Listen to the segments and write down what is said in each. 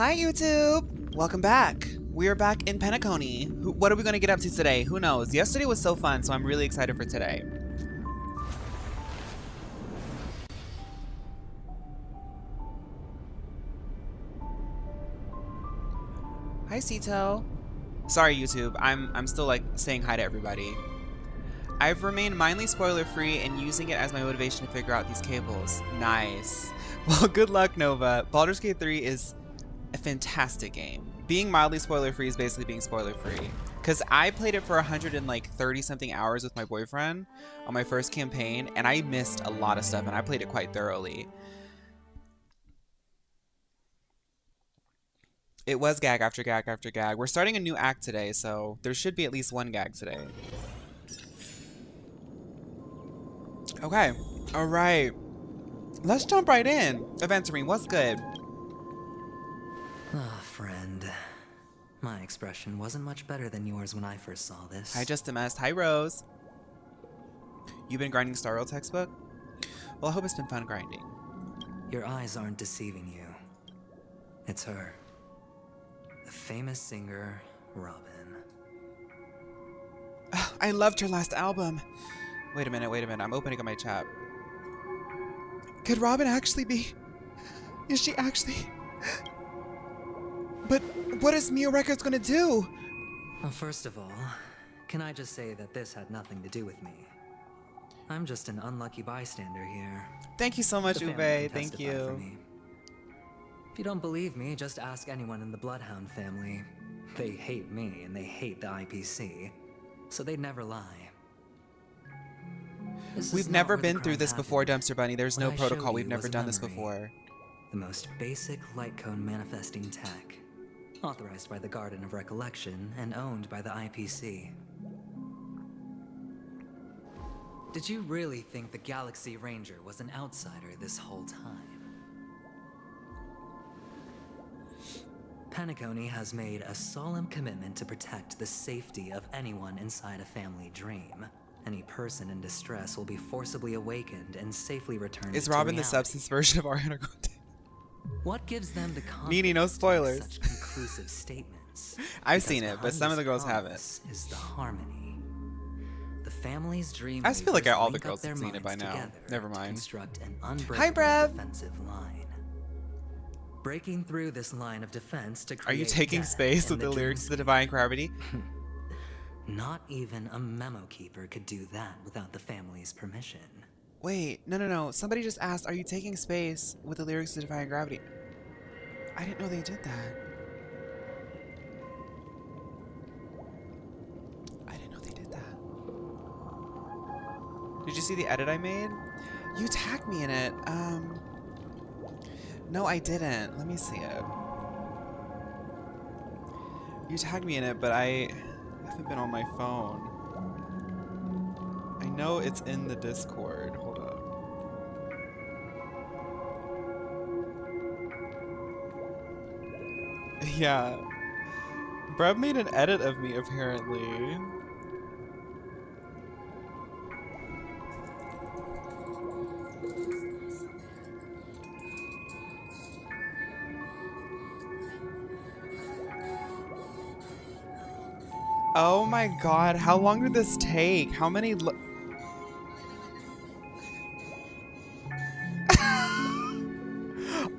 Hi YouTube! Welcome back. We are back in Penacony. What are we going to get up to today? Who knows? Yesterday was so fun, so I'm really excited for today. Hi Sito. Sorry YouTube, I'm still like saying hi to everybody. I've remained mindly spoiler free and using it as my motivation to figure out these cables. Nice. Well, good luck Nova. Baldur's Gate 3 is a fantastic game. Being mildly spoiler free is basically being spoiler free. Because I played it for 130 something hours with my boyfriend on my first campaign, and I missed a lot of stuff, and I played it quite thoroughly. It was gag after gag after gag. We're starting a new act today, so there should be at least one gag today. Okay, all right. Let's jump right in. Aventurine, what's good? Ah, friend. My expression wasn't much better than yours when I first saw this. Hi, Just a Mess. Hi, Rose. You've been grinding Star Rail textbook? Well, I hope it's been fun grinding. Your eyes aren't deceiving you. It's her. The famous singer, Robin. I loved her last album. Wait a minute. I'm opening up my chat. Could Robin actually be... Is she actually... But what is Mio Records gonna do? Well, first of all, can I just say that this had nothing to do with me? I'm just an unlucky bystander here. Thank you so much, The Uwe. family can Thank testify for you. me. If you don't believe me, just ask anyone in the Bloodhound family. They hate me and they hate the IPC, so they'd never lie. We've never been through this before, Dumpster Bunny. There's no protocol. We've never done this memory. before. The most basic light cone manifesting tech, authorized by the Garden of Recollection and owned by the IPC. Did you really think the Galaxy Ranger was an outsider this whole time? Penacony has made a solemn commitment to protect the safety of anyone inside a family dream. Any person in distress will be forcibly awakened and safely returned to Is Robin reality. the substance version of Ariana Grande? What gives them the confidence Nini, no spoilers. to make such conclusive statements? I've Because seen it, but behind some of the this girls haven't. promise is the harmony. The family's dream. I feel like weavers all the link up girls their have seen it by minds now. together Never to mind. construct an Hi, unbreakable Brev. defensive line. Breaking through this line of defense to Are create you taking death space in with the lyrics to the dreamscape. Divine Gravity? Not even a memo keeper could do that without the family's permission. Wait, no. Somebody just asked, are you taking space with the lyrics to Divine Gravity? I didn't know they did that. I didn't know they did that. Did you see the edit I made? You tagged me in it. No, I didn't. Let me see it. You tagged me in it, but I haven't been on my phone. I know it's in the Discord. Hold up. Yeah. Brev made an edit of me, apparently. Oh my god, how long did this take? How many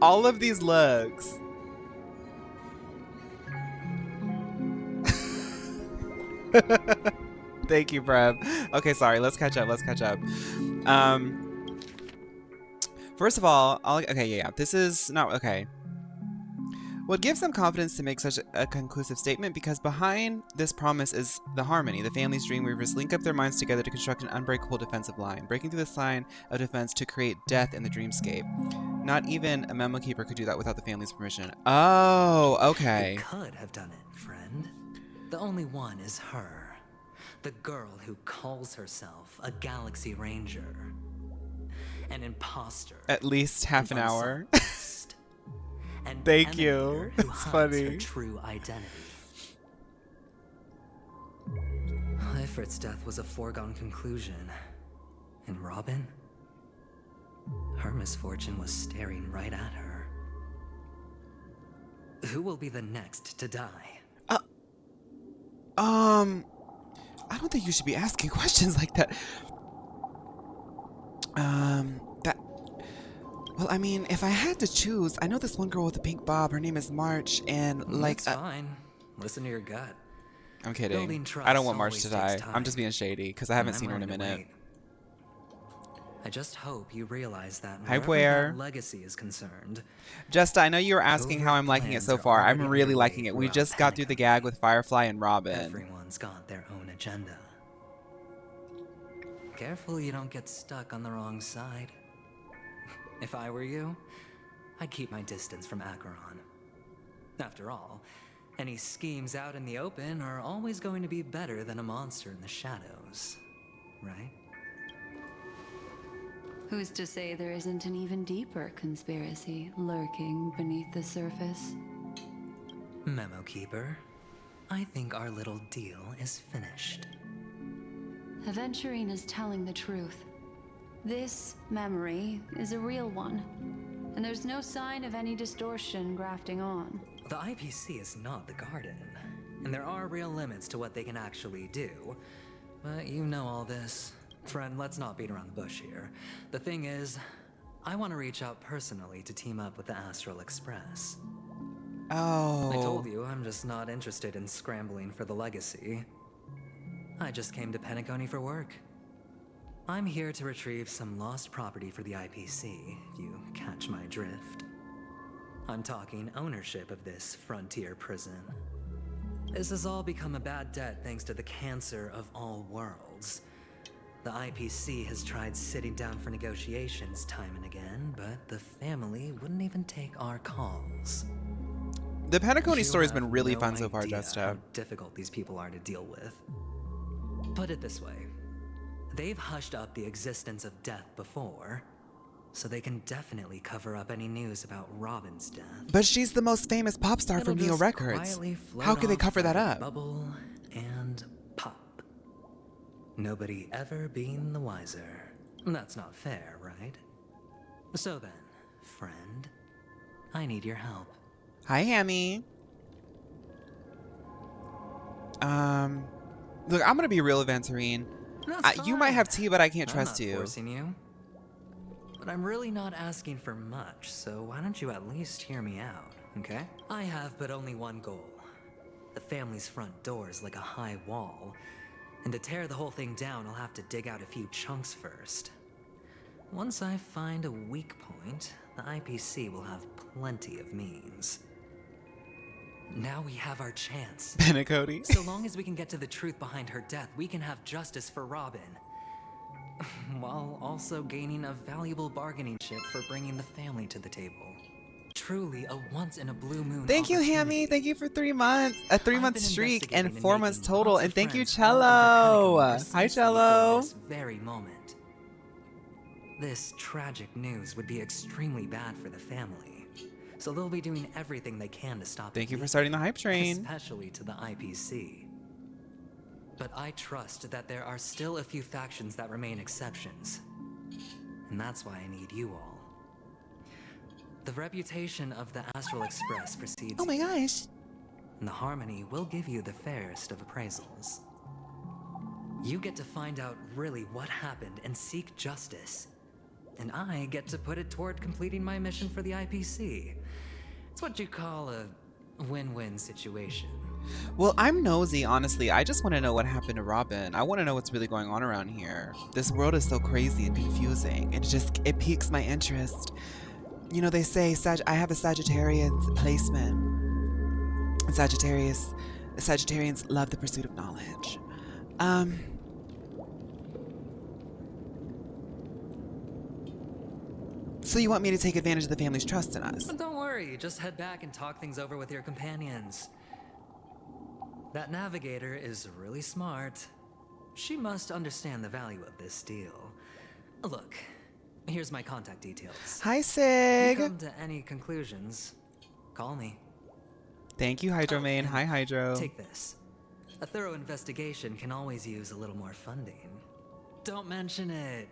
all of these looks. Thank you, Brev. Okay, sorry, let's catch up. First of all, this is not okay. What gives them confidence to make such a conclusive statement? Because behind this promise is the harmony. The family's dreamweavers link up their minds together to construct an unbreakable defensive line, breaking through this line of defense to create death in the dreamscape. Not even a memo keeper could do that without the family's permission. Oh, okay. You could have done it, friend. The only one is her. The girl who calls herself a Galaxy Ranger. An imposter. At least half an hour. An Thank you. emanator who It's hides funny. her true identity. Ifrit's death was a foregone conclusion. And Robin? Her misfortune was staring right at her. Who will be the next to die? I don't think you should be asking questions like that. Well, I mean, if I had to choose, I know this one girl with the pink bob. Her name is March, and like, It's fine. Listen to your gut. I'm kidding. Building I don't trust want March always to takes die. I'm just time, being shady because I and haven't I'm seen her in a willing to minute. wait. I just hope you realize that Hi, wherever Puer. that legacy is concerned, Jesta, I know you were asking how covert I'm liking it plans so are far. I'm already really underway liking it. We throughout just got through the gag Penacony. with Firefly and Robin. Everyone's got their own agenda. Careful you don't get stuck on the wrong side. If I were you, I'd keep my distance from Acheron. After all, any schemes out in the open are always going to be better than a monster in the shadows, right? Who's to say there isn't an even deeper conspiracy lurking beneath the surface? Memo Keeper, I think our little deal is finished. Aventurine is telling the truth. This memory is a real one, and there's no sign of any distortion grafting on. The IPC is not the Garden, and there are real limits to what they can actually do. But you know all this. Friend, let's not beat around the bush here. The thing is, I want to reach out personally to team up with the Astral Express. Oh. I told you, I'm just not interested in scrambling for the legacy. I just came to Penacony for work. I'm here to retrieve some lost property for the IPC, if you catch my drift. I'm talking ownership of this frontier prison. This has all become a bad debt thanks to the cancer of all worlds. The IPC has tried sitting down for negotiations time and again, but the family wouldn't even take our calls. The Penacony You story's been have really no fun so far, idea Jesta. how difficult these people are to deal with. Put it this way. They've hushed up the existence of death before, so they can definitely cover up any news about Robin's death. But she's the most famous pop star from It'll Neo just Records. quietly float How could they off cover that like a up? Bubble and pop. Nobody ever being the wiser. That's not fair, right? So then, friend, I need your help. Hi, Hammy. Look, I'm gonna be real, Aventurine. You might have tea, but I can't trust I'm not you. forcing you. But I'm really not asking for much, so why don't you at least hear me out, okay? I have but only one goal. The family's front door is like a high wall, and to tear the whole thing down, I'll have to dig out a few chunks first. Once I find a weak point, the IPC will have plenty of means. Now we have our chance. Penacony. So long as we can get to the truth behind her death, we can have justice for Robin. While also gaining a valuable bargaining chip for bringing the family to the table. Truly a once-in-a-blue-moon Thank you, Hammy. opportunity. Thank you for 3 months. A 3-month I've been streak and investigating 4 and months making total. lots And of thank you, friends all over Cello. Penacony Hi, precisely for Cello. this very moment. This tragic news would be extremely bad for the family. So they'll be doing everything they can to stop Thank it you for leaking, starting the hype train. especially to the IPC. But I trust that there are still a few factions that remain exceptions. And that's why I need you all. The reputation of the Astral Express precedes Oh my gosh. and the Harmony will give you the fairest of appraisals. You get to find out really what happened and seek justice. And I get to put it toward completing my mission for the IPC. It's what you call a win-win situation. Well, I'm nosy, honestly. I just want to know what happened to Robin. I want to know what's really going on around here. This world is so crazy and confusing. It piques my interest. You know, they say I have a Sagittarius placement. And Sagittarians love the pursuit of knowledge. So you want me to take advantage of the family's trust in us? But don't worry, just head back and talk things over with your companions. That navigator is really smart. She must understand the value of this deal. Look, here's my contact details. Hi, If Sig. you come to any conclusions, call me. Thank you, Hydromain. and Hi, Hydro. Take this. A thorough investigation can always use a little more funding. Don't mention it.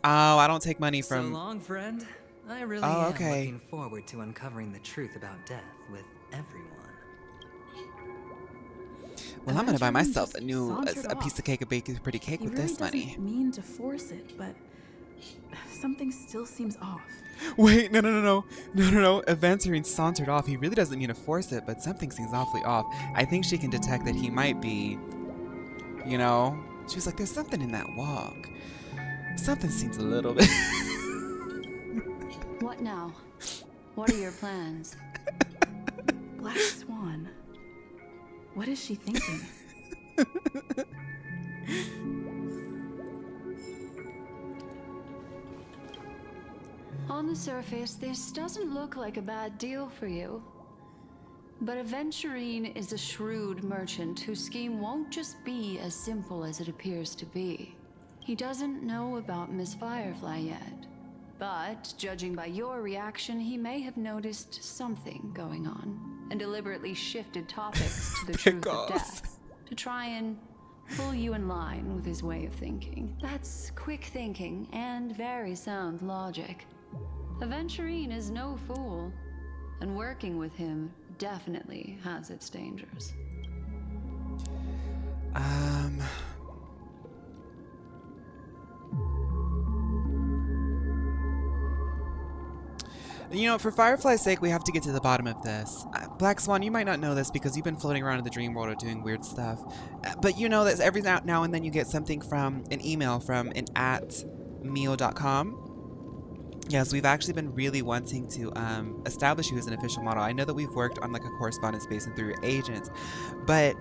Oh, I don't take money So from... long, friend. I really Oh, am okay. looking forward to uncovering the truth about death with everyone. Well, I'm gonna buy Aventurine myself just a sauntered piece off. of cake, a baked pretty cake He with really this money. doesn't mean to force it, but something still seems off. Wait, no. Aventurine sauntered off. He really doesn't mean to force it, but something seems awfully off. I think she can detect that he might be, you know. She was like, there's something in that walk. Something seems a little bit. What now? What are your plans? Black Swan. What is she thinking? On the surface, this doesn't look like a bad deal for you. But Aventurine is a shrewd merchant whose scheme won't just be as simple as it appears to be. He doesn't know about Miss Firefly yet. But, judging by your reaction, he may have noticed something going on and deliberately shifted topics to the truth of death to try and pull you in line with his way of thinking. That's quick thinking and very sound logic. Aventurine is no fool, and working with him definitely has its dangers. You know, for Firefly's sake, we have to get to the bottom of this. Black Swan, you might not know this because you've been floating around in the dream world or doing weird stuff. But you know that every now and then you get something from an email from an @mio.com. Yes, we've actually been really wanting to establish you as an official model. I know that we've worked on like a correspondence basis through your agents, but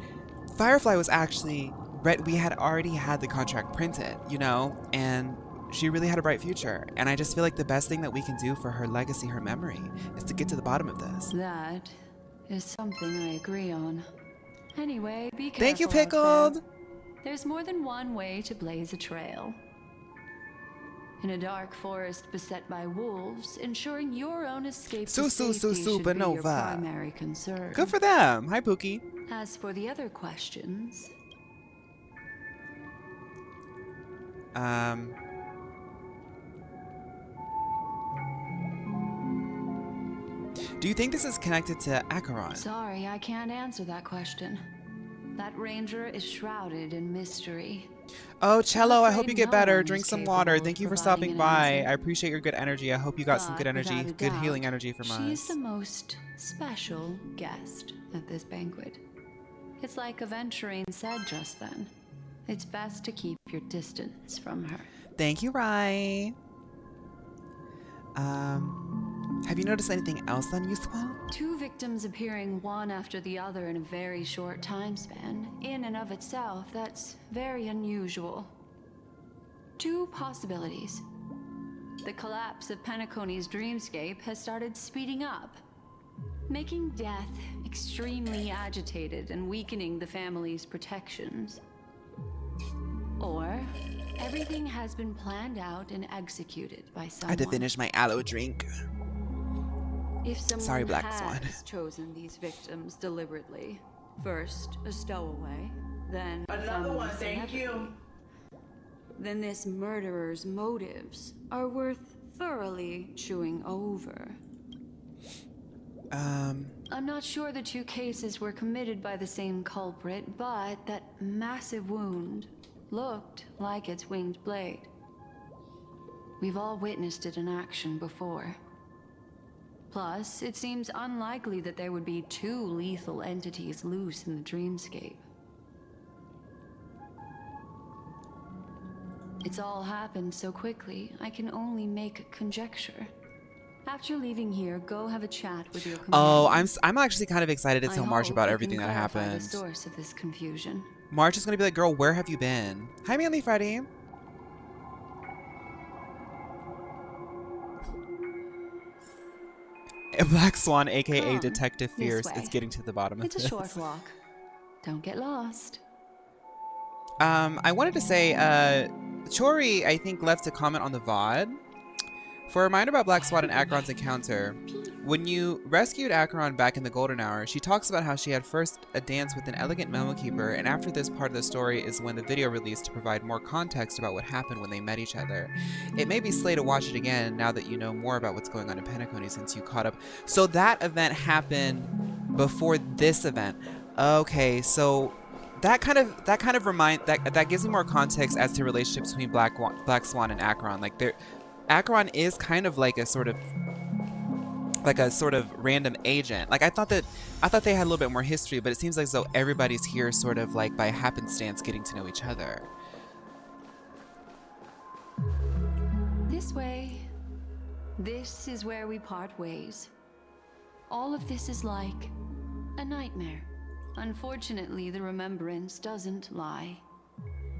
Firefly was actually, we had already had the contract printed, you know, and she really had a bright future. And I just feel like the best thing that we can do for her legacy, her memory, is to get to the bottom of this. That is something I agree on. Anyway, be careful. Thank you, out there. Pickled! There's more than one way to blaze a trail. In a dark forest beset by wolves, ensuring your own escape to safety should be your supernova. primary concern. Good for them! Hi, Pookie. As for the other questions... Do you think this is connected to Acheron? Sorry, I can't answer that question. That ranger is shrouded in mystery. Oh, Cello, I hope you afraid get no better. one Drink is some capable water. of Thank you for providing stopping an by. answer. I appreciate your good energy. I hope you got some good But energy, without a good healing doubt, energy from She's us. the most special guest at this banquet. It's like Aventurine said just then. It's best to keep your distance from her. Thank you, Rai. Have you noticed anything else unusual? 2 victims appearing one after the other in a very short time span. In and of itself, that's very unusual. 2 possibilities. The collapse of Penacony's dreamscape has started speeding up, making death extremely agitated and weakening the family's protections. Or everything has been planned out and executed by someone. I had to finish my aloe drink. If someone Sorry, Black has Swan. chosen these victims deliberately, first a stowaway, then Another one, thank you. then this murderer's motives are worth thoroughly chewing over. I'm not sure the 2 cases were committed by the same culprit, but that massive wound looked like its winged blade. We've all witnessed it in action before. Plus, it seems unlikely that there would be 2 lethal entities loose in the dreamscape. It's all happened so quickly, I can only make conjecture. After leaving here, go have a chat with your companion. Oh, I'm actually kind of excited to I tell March hope about you everything can that clarify happened. the source of this confusion. March is gonna be like, girl, where have you been? Hi, Manly Freddy. Black Swan, aka Come, Detective this Fierce, way. is getting to the bottom of It's a this. short walk. Don't get lost. I wanted to say, Chori, I think, left a comment on the VOD. For a reminder about Black Swan and Acheron's encounter, when you rescued Acheron back in the Golden Hour, she talks about how she had first a dance with an elegant memo keeper, and after this part of the story is when the video released to provide more context about what happened when they met each other. It may be slay to watch it again now that you know more about what's going on in Penacony since you caught up. So that event happened before this event. Okay, so that kind of that gives me more context as to relationships between Black Swan and Acheron. Like Acheron is kind of like a sort of random agent. Like I thought they had a little bit more history, but it seems like as though everybody's here sort of like by happenstance getting to know each other. This way. This is where we part ways. All of this is like a nightmare. Unfortunately, the remembrance doesn't lie.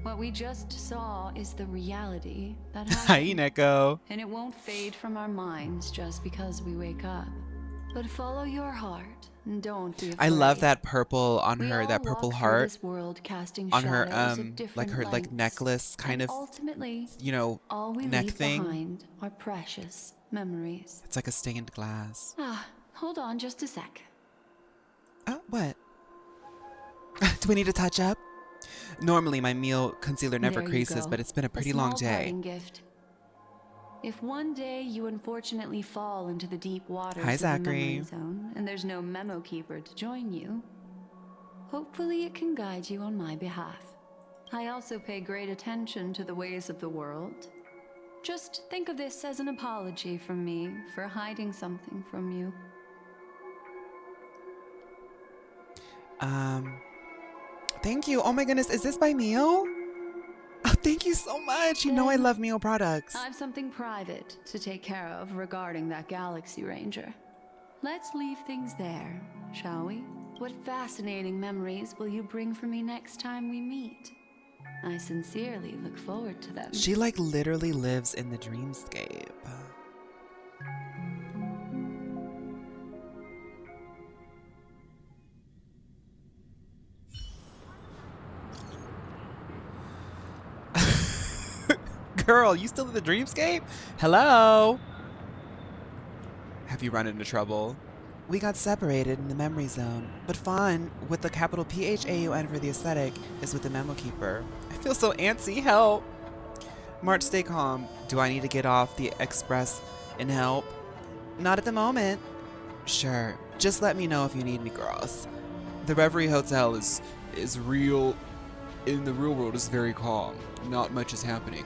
What we just saw is the reality that Hi, happened. Neko. And it won't fade from our minds just because we wake up. But follow your heart and don't be afraid. I love that purple on We her, all that purple walk through heart this world casting on her shadows of like different her lengths, necklace kind and of, ultimately, you know, all we neck leave thing. behind are precious memories. It's like a stained glass. Ah, hold on just a sec. What? Do we need to touch up? Normally my meal concealer never There you creases, go. but it's been a pretty small long day. parting gift. If one day you unfortunately fall into the deep waters Hi, of the Zachary. memory zone and there's no memo keeper to join you, hopefully it can guide you on my behalf. I also pay great attention to the ways of the world. Just think of this as an apology from me for hiding something from you. Thank you. Oh my goodness, is this by Mio? Oh, thank you so much. You know I love Mio products. I've something private to take care of regarding that Galaxy Ranger. Let's leave things there, shall we? What fascinating memories will you bring for me next time we meet? I sincerely look forward to them. She like literally lives in the dreamscape. Girl, you still in the dreamscape? Hello? Have you run into trouble? We got separated in the memory zone, but Fawn, with the capital PHAUN for the aesthetic, is with the memo keeper. I feel so antsy, help! March, stay calm. Do I need to get off the express and help? Not at the moment. Sure, just let me know if you need me, girls. The Reverie Hotel is real, in the real world is very calm. Not much is happening.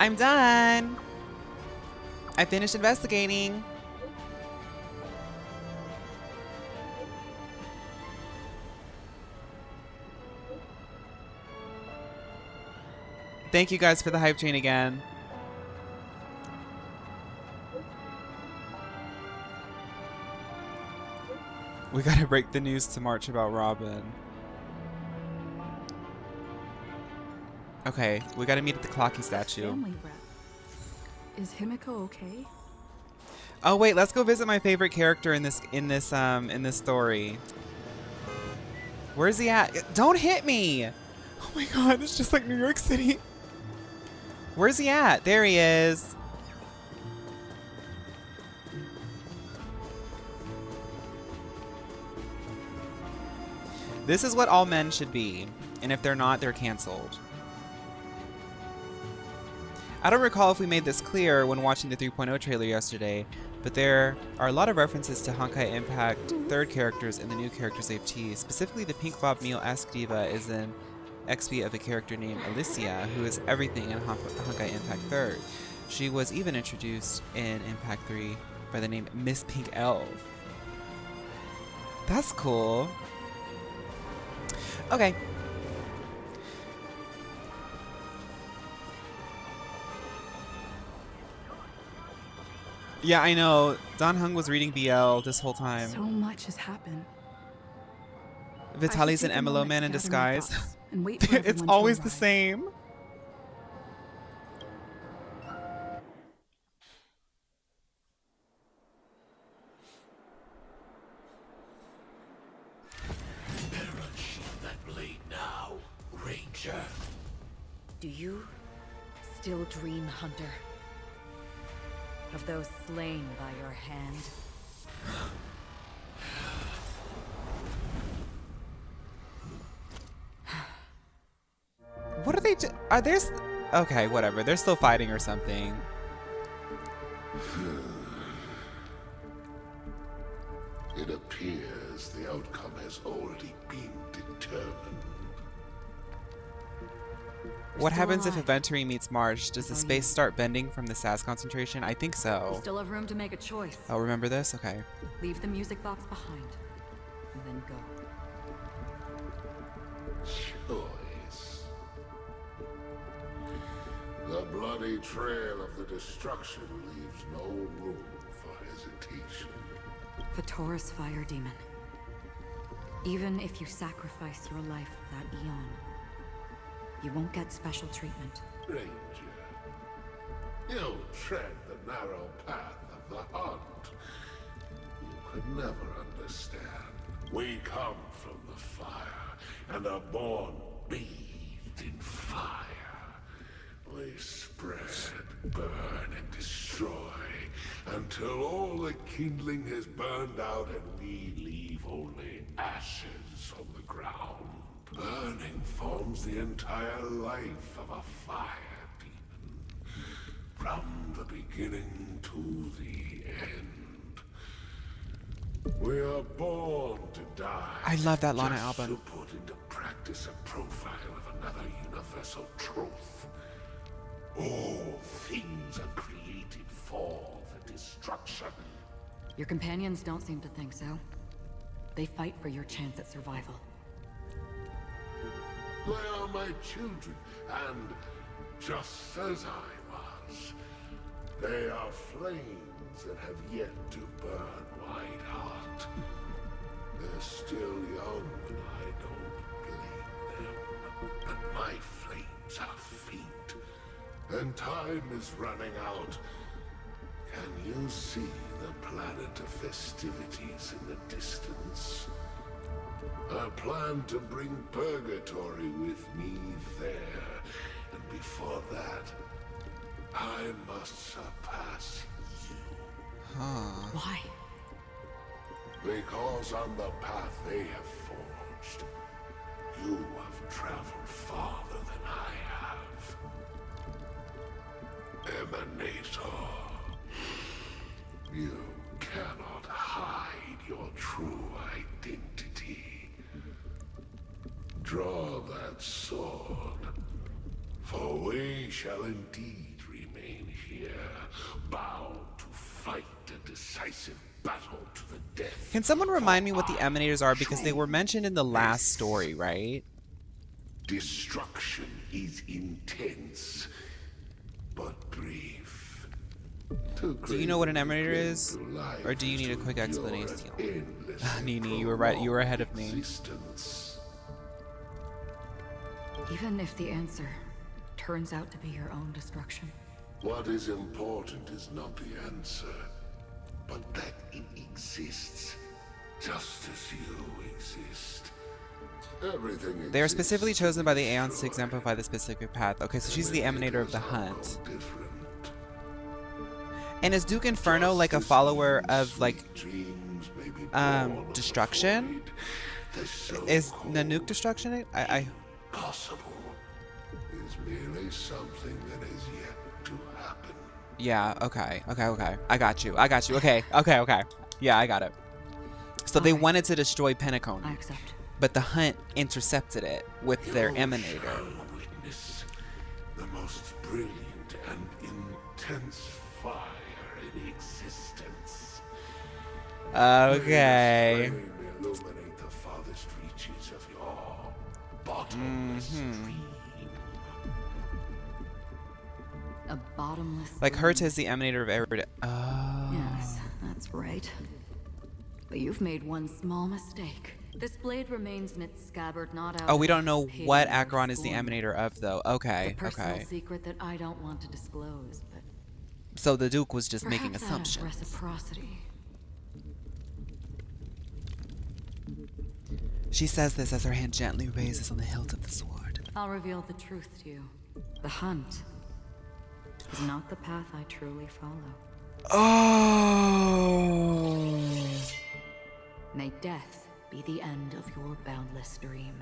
I'm done! I finished investigating. Thank you guys for the hype train again. We gotta break the news to March about Robin. Okay, we gotta meet at the Clocky statue. Family rep. Is Himiko okay? Oh wait, let's go visit my favorite character in this story. Where's he at? Don't hit me! Oh my god, it's just like New York City. Where's he at? There he is. This is what all men should be, and if they're not, they're canceled. I don't recall if we made this clear when watching the 3.0 trailer yesterday, but there are a lot of references to Honkai Impact third characters in the new characters they've teased. Specifically, the Pink Bob Meal-esque diva is an XP of a character named Alicia, who is everything in Honkai Impact 3rd. She was even introduced in Impact 3 by the name Miss Pink Elf. That's cool. Okay. Yeah, I know. Don Hung was reading BL this whole time. So much has happened. Vitaly's an MLO man in disguise. It's always the same. Perish that blade now, Ranger. Do you still dream, Hunter? Of those slain by your hand? What are they are there okay, whatever. They're still fighting or something. It appears appears the outcome has already been determined. What still happens if alive. Aventurine meets March? Does the That's all space you. start bending from the SAS concentration? I think You so. still have room to make a choice. Oh, remember this? Okay. Leave the music box behind, and then go. Choice. The bloody trail of the destruction leaves no room for hesitation. Fatora's fire demon. Even if you sacrifice your life for that eon, you won't get special treatment. Ranger, you tread the narrow path of the hunt. You could never understand. We come from the fire, and are born bathed in fire. We spread, burn, and destroy, until all the kindling has burned out and we leave only ashes on the ground. Burning forms the entire life of a fire demon, from the beginning to the end. We are born to die. I love that Lana just album. to put into practice a profile of another universal truth. All things are created for the destruction. Your companions don't seem to think so. They fight for your chance at survival. They are my children, and just as I was, they are flames that have yet to burn white hot. They're still young, and I don't blame them. But my flames are faint, and time is running out. Can you see the planet of festivities in the distance? I plan to bring Purgatory with me there, and before that, I must surpass you. Huh. Why? Because on the path they have forged, you have traveled farther than I have. Emanator, you cannot hide your true identity. Draw that sword, for we shall indeed remain here, bound to fight a decisive battle to the death. Can someone remind me what the for Emanators are? Because they were mentioned in the last story, right? Destruction is intense, but brief. Do you know what an Emanator is? Or do you need a quick explanation? Nini, you were right. You were ahead of me. Even if the answer turns out to be your own destruction. What is important is not the answer, but that it exists, just as you exist. Everything They are exists specifically chosen by the Aeons to destroy. exemplify the specific path. Okay, so she's the Emanator of the Hunt. Different. And is Duke Inferno like a follower of like Dreams may be born of the destruction? void. The Is so-called Nanook destruction? I possible is merely something that is yet to happen. yeah, okay. I got you. Okay. Yeah, I got it. So they Alright. wanted to destroy I Penacony, accept. but the Hunt intercepted it with their You Emanator. shall witness the most brilliant and intense fire in existence. Okay. May this flame illuminate the farthest reaches of your bottomless dream. A bottomless. Like flame. Herta is the Emanator of Arid. Oh. Yes, that's right. But you've made one small mistake. This blade remains in its scabbard, not out. Oh, we of don't know pity what or Acheron is the scorn. Emanator of, though. Okay, It's a personal okay. secret that I don't want to disclose, but So the Duke was just making perhaps out of assumptions. reciprocity. She says this as her hand gently raises on the hilt of the sword. I'll reveal the truth to you. The hunt is not the path I truly follow. Oh. May death be the end of your boundless dream,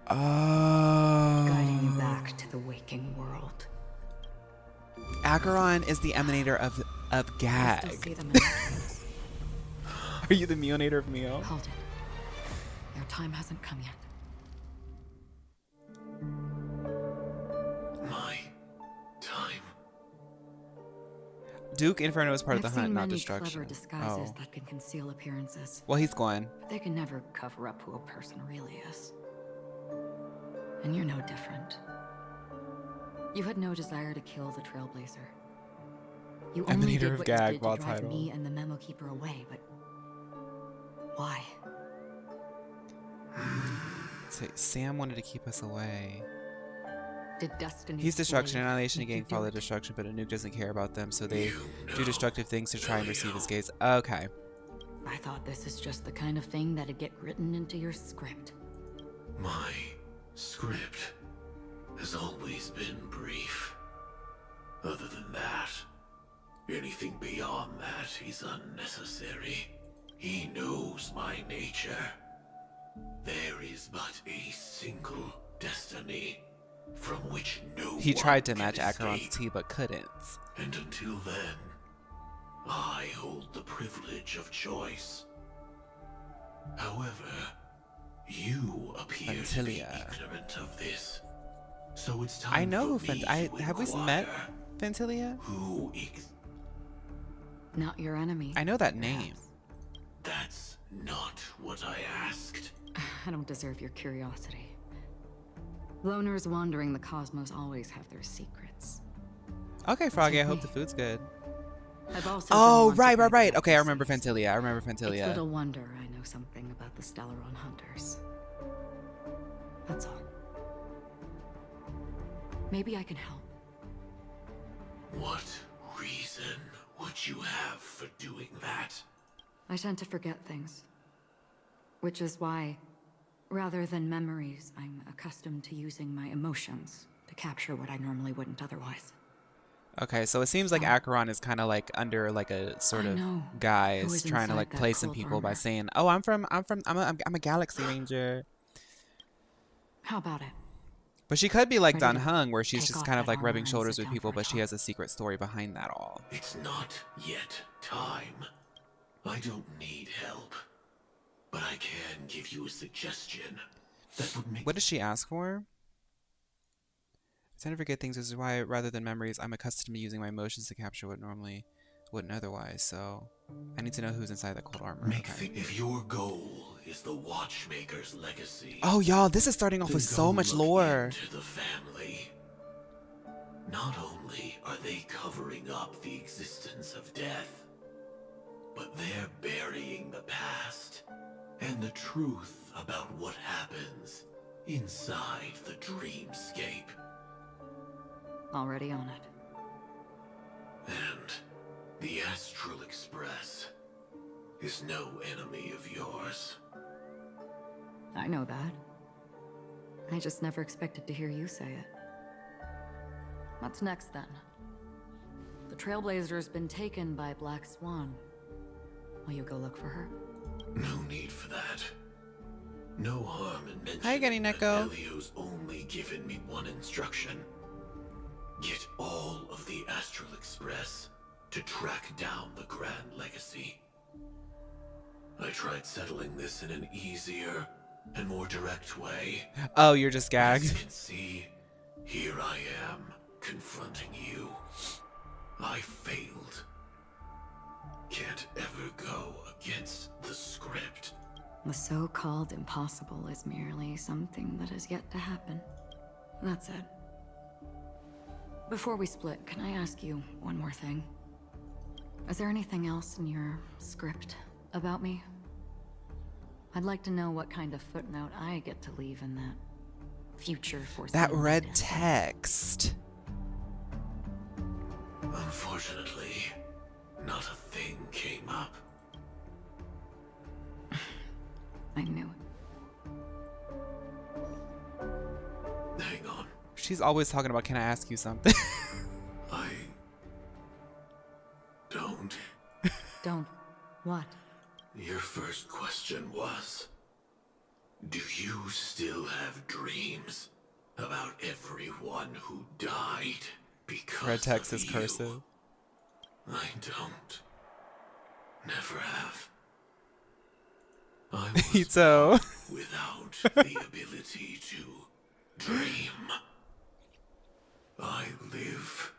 Oh. guiding you back to the waking world. Acheron is the Emanator of I still Gag. see them in the dreams. Are you the Meonator of Meo? Hold it. Your time hasn't come yet. My time. Duke Inferno is part of I've the hunt, seen not many destruction. clever disguises Oh. that can conceal appearances, Well, he's gone. but they can never cover up who a person really is. And you're no different. You had no desire to kill the Trailblazer. You only Emanator did of what Gag, you did while to drive title. me and the Memo Keeper away, but why? Sam wanted to keep us away. Did destiny He's destruction. slave Annihilation make you again do follow it? destruction, but a nuke doesn't care about them, so they You do know, destructive things to try and receive his Elio. gaze. Okay. I thought this is just the kind of thing that'd get written into your script. My script has always been brief. Other than that, anything beyond that is unnecessary. He knows my nature. There is but a single destiny from which no He one tried to can match Acheron's escape. tea, but couldn't. And until then, I hold the privilege of choice. However, you appear to be Fentilia. ignorant of this. So it's time I know who for me to have we inquire met Fentilia? who Not your enemy. I know that name. perhaps. That's not what I asked. I don't deserve your curiosity. Loners wandering the cosmos always have their secrets. Okay, Froggy, I Take hope me. the food's good. I've also Oh, been right. wanted by the Okay, I remember IPCs. Fentilia. I remember It's Fentilia. little wonder I know something about the Stellaron hunters. That's all. Maybe I can help. What reason would you have for doing that? I tend to forget things. Which is why, rather than memories, I'm accustomed to using my emotions to capture what I normally wouldn't otherwise. Okay, so it seems like Acheron is kind of like under like a sort I of know who guise is trying to inside like that play some cult people by armor. saying, "Oh, I'm a Galaxy Ranger." How about it? But she could be like Ready Dan to Hung, where she's take just off kind of that like rubbing armor and shoulders sit with down people, for a but she talk? has a secret story behind that all. It's not yet time. I don't need help. But I can give you a suggestion that would make What does she ask for? I tend to forget things. This is why, rather than memories, I'm accustomed to using my emotions to capture what normally wouldn't otherwise. So I need to know who's inside that cold armor. make Okay. if your goal is the Watchmaker's legacy. Oh, y'all, this is starting off then with so go much look lore. into the family. Not only are they covering up the existence of death, but they're burying the past and the truth about what happens inside the dreamscape. Already on it. And the Astral Express is no enemy of yours. I know that. I just never expected to hear you say it. What's next then? The Trailblazer's been taken by Black Swan. Will you go look for her? No need for that. No harm in mentioning Hi, Getty that Neko. Elio's only given me one instruction. Get all of the Astral Express to track down the Grand Legacy. I tried settling this in an easier and more direct way. Oh, you're just As you gagged. can see, here I am, confronting you. I failed. Can't ever go against the script. The so-called impossible is merely something that has yet to happen. That's it. Before we split, can I ask you one more thing? Is there anything else in your script about me? I'd like to know what kind of footnote I get to leave in that future for That red text. Unfortunately, not a thing came up. I knew it. Hang on. She's always talking about, can I ask you something? I don't. Don't. What? Your first question was, do you still have dreams about everyone who died because Red text of is you? cursive. I don't. Never have. I was Ito. without the ability to dream. I live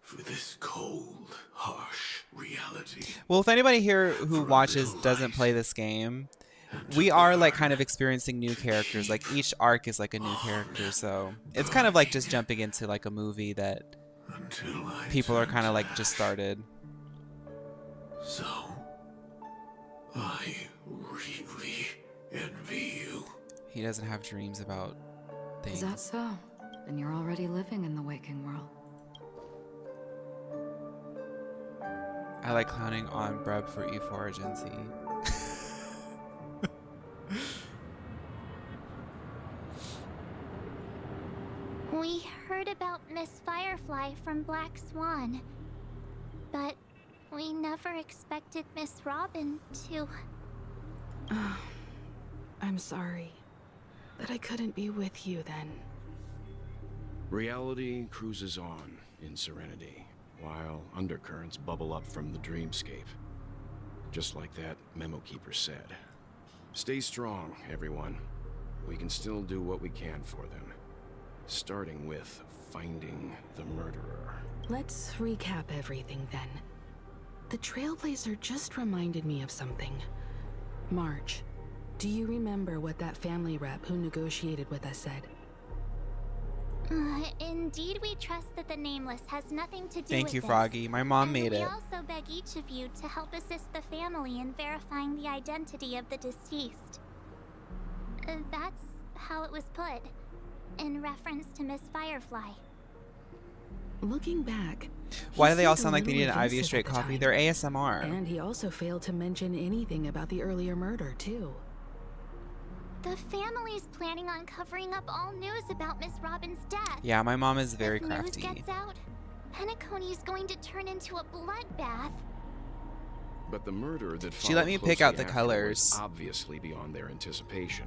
for this cold, harsh reality. Well, if anybody here who For a watches little doesn't light play this game, and to we are like kind burn, of experiencing new to characters. Like keep each arc is like a new on character, so it's kind of like just burning jumping into like a movie that until I people are turn kind of to like just ash. started. So, I really envy you. He doesn't have dreams about things. Is that so? Then you're already living in the waking world. I like clowning on Breb for E4 agency. We heard about Miss Firefly from Black Swan, but we never expected Miss Robin to... I'm sorry that I couldn't be with you then. Reality cruises on in serenity, while undercurrents bubble up from the dreamscape. Just like that memo keeper said. Stay strong, everyone. We can still do what we can for them. Starting with finding the murderer. Let's recap everything then. The Trailblazer just reminded me of something. March, do you remember what that family rep who negotiated with us said? Indeed, we trust that the Nameless has nothing to do with Thank you, this. Froggy. My mom And made we it. also beg each of you to help assist the family in verifying the identity of the deceased. That's how it was put, in reference to Miss Firefly. Looking back, Why he do they all seemed a sound like they little need an Ivy evasive Straight at the coffee? time. They're ASMR. And he also failed to mention anything about the earlier murder, too. The family's planning on covering up all news about Miss Robin's death. Yeah, my mom is very if crafty. news gets out, Penacony's going to turn into a bloodbath. But the murder that She let followed me pick out closely the after colors. was obviously beyond their anticipation.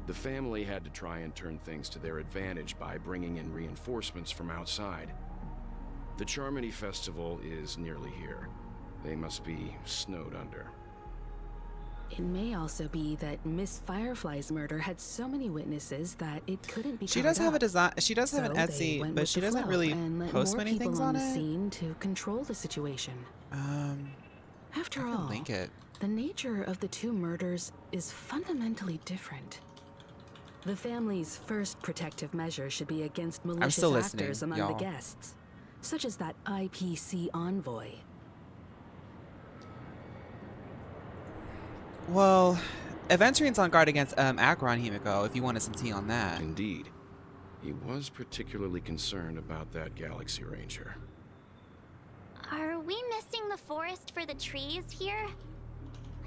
The family had to try and turn things to their advantage by bringing in reinforcements from outside. The Charmony Festival is nearly here. They must be snowed under. It may also be that Miss Firefly's murder had so many witnesses that it couldn't be She covered does have a up. design. She does have So an they Etsy, went but with she the doesn't flow really and let post more many people things on on the it. scene to control the situation. After I can all, link it. the nature of the two murders is fundamentally different. The family's first protective measure should be against malicious still listening, actors among y'all. the guests, such as that IPC envoy. Well, Aventurine's on guard against Acheron Himiko, if you wanted some tea on that. Indeed. He was particularly concerned about that Galaxy Ranger. Are we missing the forest for the trees here?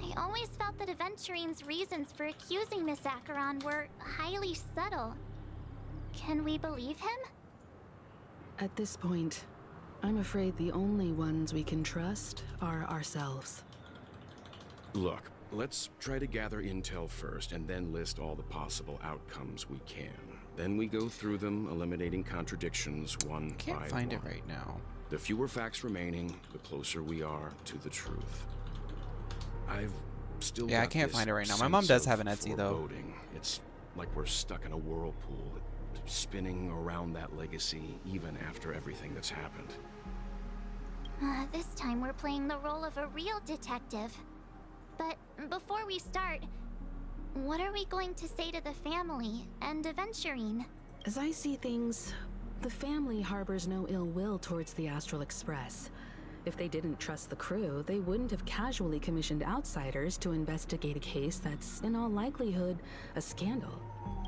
I always felt that Aventurine's reasons for accusing Miss Acheron were highly subtle. Can we believe him? At this point, I'm afraid the only ones we can trust are ourselves. Look, let's try to gather intel first and then list all the possible outcomes we can. Then we go through them, eliminating contradictions one Can't by find one. it right now. The fewer facts remaining, the closer we are to the truth. I've still Yeah, I got can't this find it right now. My sense mom does of have an Etsy, though. foreboding. It's like we're stuck in a whirlpool, spinning around that legacy even after everything that's happened. This time we're playing the role of a real detective. But before we start, what are we going to say to the family and Aventurine? As I see things, the family harbors no ill will towards the Astral Express. If they didn't trust the crew, they wouldn't have casually commissioned outsiders to investigate a case that's, in all likelihood, a scandal.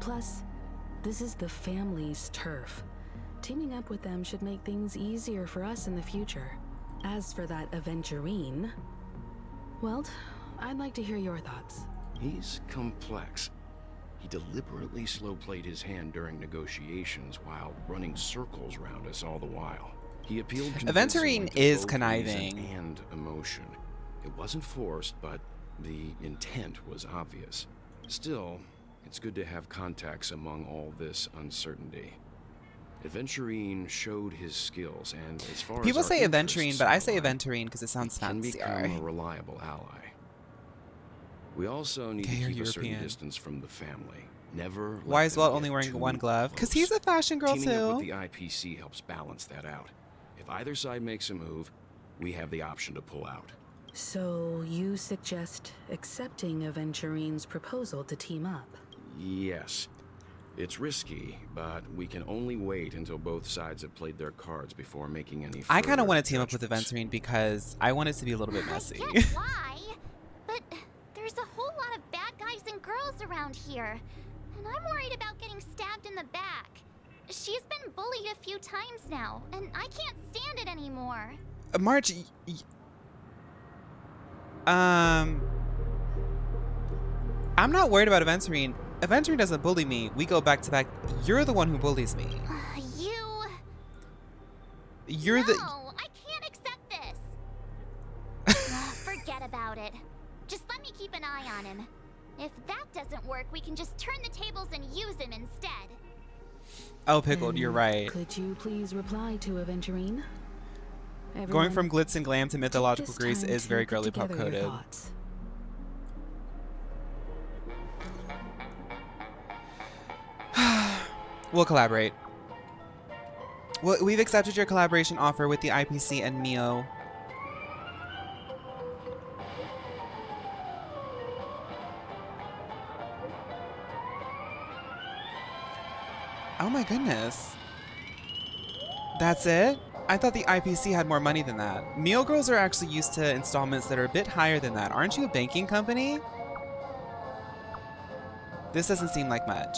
Plus, this is the family's turf. Teaming up with them should make things easier for us in the future. As for that Aventurine, well, I'd like to hear your thoughts. He's complex. He deliberately slow-played his hand during negotiations while running circles around us all the while. He appealed convincingly Aventurine to is both conniving. reason and emotion. It wasn't forced, but the intent was obvious. Still, it's good to have contacts among all this uncertainty. Aventurine showed his skills, and as far People as say our Aventurine, interests but I say align, Aventurine because it sounds he can fancier. become a reliable ally. We also need Gay to or keep a certain European? distance from the family. Never let Why is them Walt get only wearing too one glove? Because close. he's a fashion girl Teaming up with too. the IPC helps balance that out. If either side makes a move, we have the option to pull out. So you suggest accepting Aventurine's proposal to team up? Yes. It's risky, but we can only wait until both sides have played their cards before making any I kind of further want to team up with judgments. Aventurine because I want it to be a little bit messy. I get why, but there's a whole lot of bad guys and girls around here, and I'm worried about getting stabbed in the back. She's been bullied a few times now, and I can't stand it anymore. March, I'm not worried about Aventurine. Aventurine doesn't bully me. We go back to back. You're the one who bullies me. You're no, the. I can't accept this. Forget about it. Just let me keep an eye on him. If that doesn't work, we can just turn the tables and use him instead. Oh, Pickled, you're right. Could you please reply to Aventurine? Going Everyone, from glitz and glam to mythological take this Greece time is to very put girly pop together your coded. thoughts. We'll collaborate. We've accepted your collaboration offer with the IPC and Mio. Oh my goodness. That's it? I thought the IPC had more money than that. Mio girls are actually used to installments that are a bit higher than that. Aren't you a banking company? This doesn't seem like much.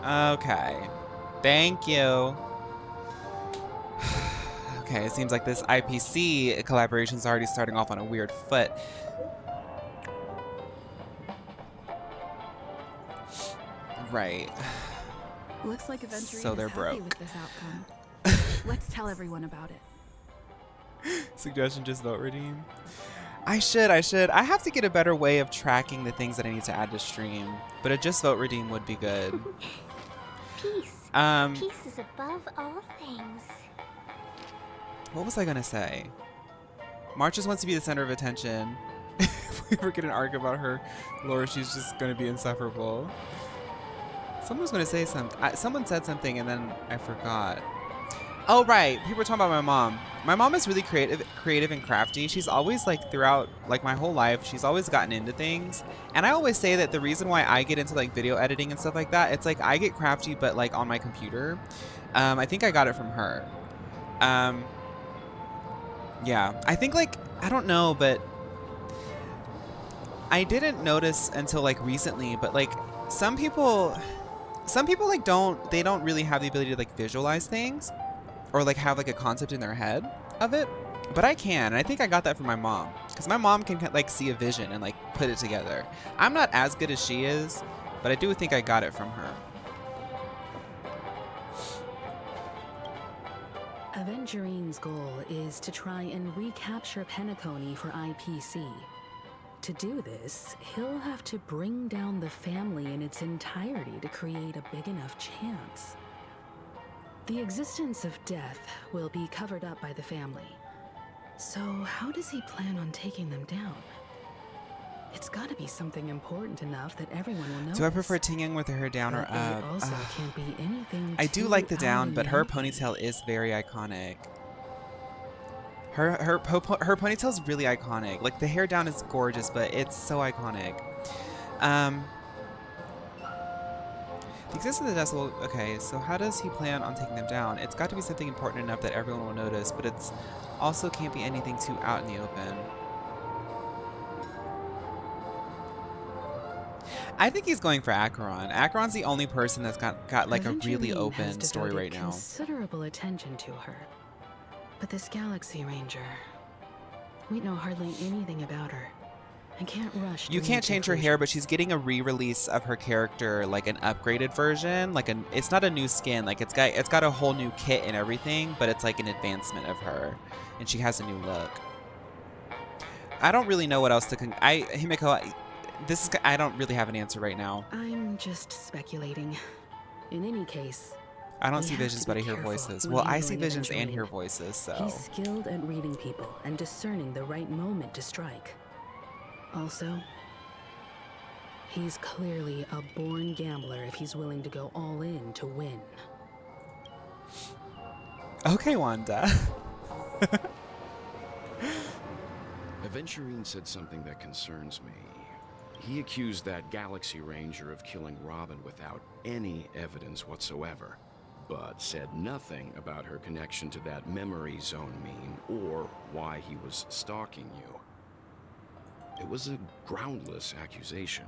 Okay. Thank you. Okay, it seems like this IPC collaboration is already starting off on a weird foot. Right. Looks like Aventurine So they're is happy broke. with this outcome. Let's tell everyone about it. Suggestion, just vote redeem. I should. I have to get a better way of tracking the things that I need to add to stream. But a just vote redeem would be good. Peace. Um, Peace is above all things. what was I gonna say? March just wants to be the center of attention. If we ever get an arc about her lore, she's just gonna be insufferable. Someone was gonna say something. Someone said something and then I forgot. Oh right, people were talking about my mom. My mom is really creative and crafty. She's always like throughout like my whole life, she's always gotten into things. And I always say that the reason why I get into like video editing and stuff like that, it's like I get crafty but like on my computer. I think I got it from her. Yeah, I think like I don't know, but I didn't notice until like recently, but like some people like don't really have the ability to like visualize things or like have like a concept in their head of it, but I can, and I think I got that from my mom because my mom can like see a vision and like put it together. I'm not as good as she is, but I do think I got it from her. Aventurine's goal is to try and recapture Penacony for IPC. To do this, he'll have to bring down the family in its entirety to create a big enough chance. The existence of death will be covered up by the family. So how does he plan on taking them down? It's gotta be something important enough that everyone will notice. Do I prefer Ting with her hair down or But it up? also can't be anything I do too like the out down, in but the her open. ponytail is very iconic. Her ponytail is really iconic. Like the hair down is gorgeous, but it's so iconic. The existence of the decibel. Okay, so how does he plan on taking them down? It's got to be something important enough that everyone will notice, but it's also can't be anything too out in the open. I think he's going for Acheron. Acheron's the only person that's got like a really Aventurine open has story devoted right now. Considerable attention to her, but this Galaxy Ranger, we know hardly anything about her. I can't rush. You to can't any change her hair, but conclusions. she's getting a re-release of her character, like an upgraded version. Like it's not a new skin. Like it's got a whole new kit and everything, but it's like an advancement of her, and she has a new look. I don't really know what else to. Himiko, I don't really have an answer right now. I'm just speculating. In any case, I don't We see have visions, to be but I hear careful voices. when Well, I see handling visions and Aventurine. hear voices, so. He's skilled at reading people and discerning the right moment to strike. Also, he's clearly a born gambler if he's willing to go all in to win. Okay, Wanda. Aventurine said something that concerns me. He accused that Galaxy Ranger of killing Robin without any evidence whatsoever, but said nothing about her connection to that memory zone meme or why he was stalking you. It was a groundless accusation,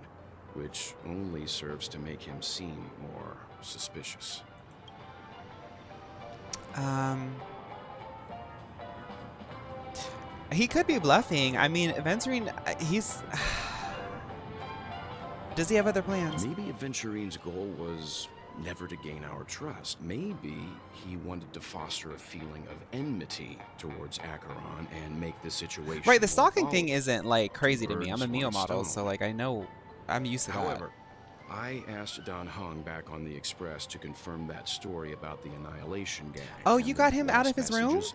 which only serves to make him seem more suspicious. He could be bluffing. I mean, Aventurine, he's... Does he have other plans? Maybe Aventurine's goal was never to gain our trust. Maybe he wanted to foster a feeling of enmity towards Acheron and make the situation Right, the more stalking thing volatile. isn't, like, crazy to me. I'm a Birds, Neo one model, stone. so, like, I know... I'm used to that. However, I asked Don Hung back on the Express to confirm that story about the Annihilation Gang. Oh, and you the got him out lost of his room? messages.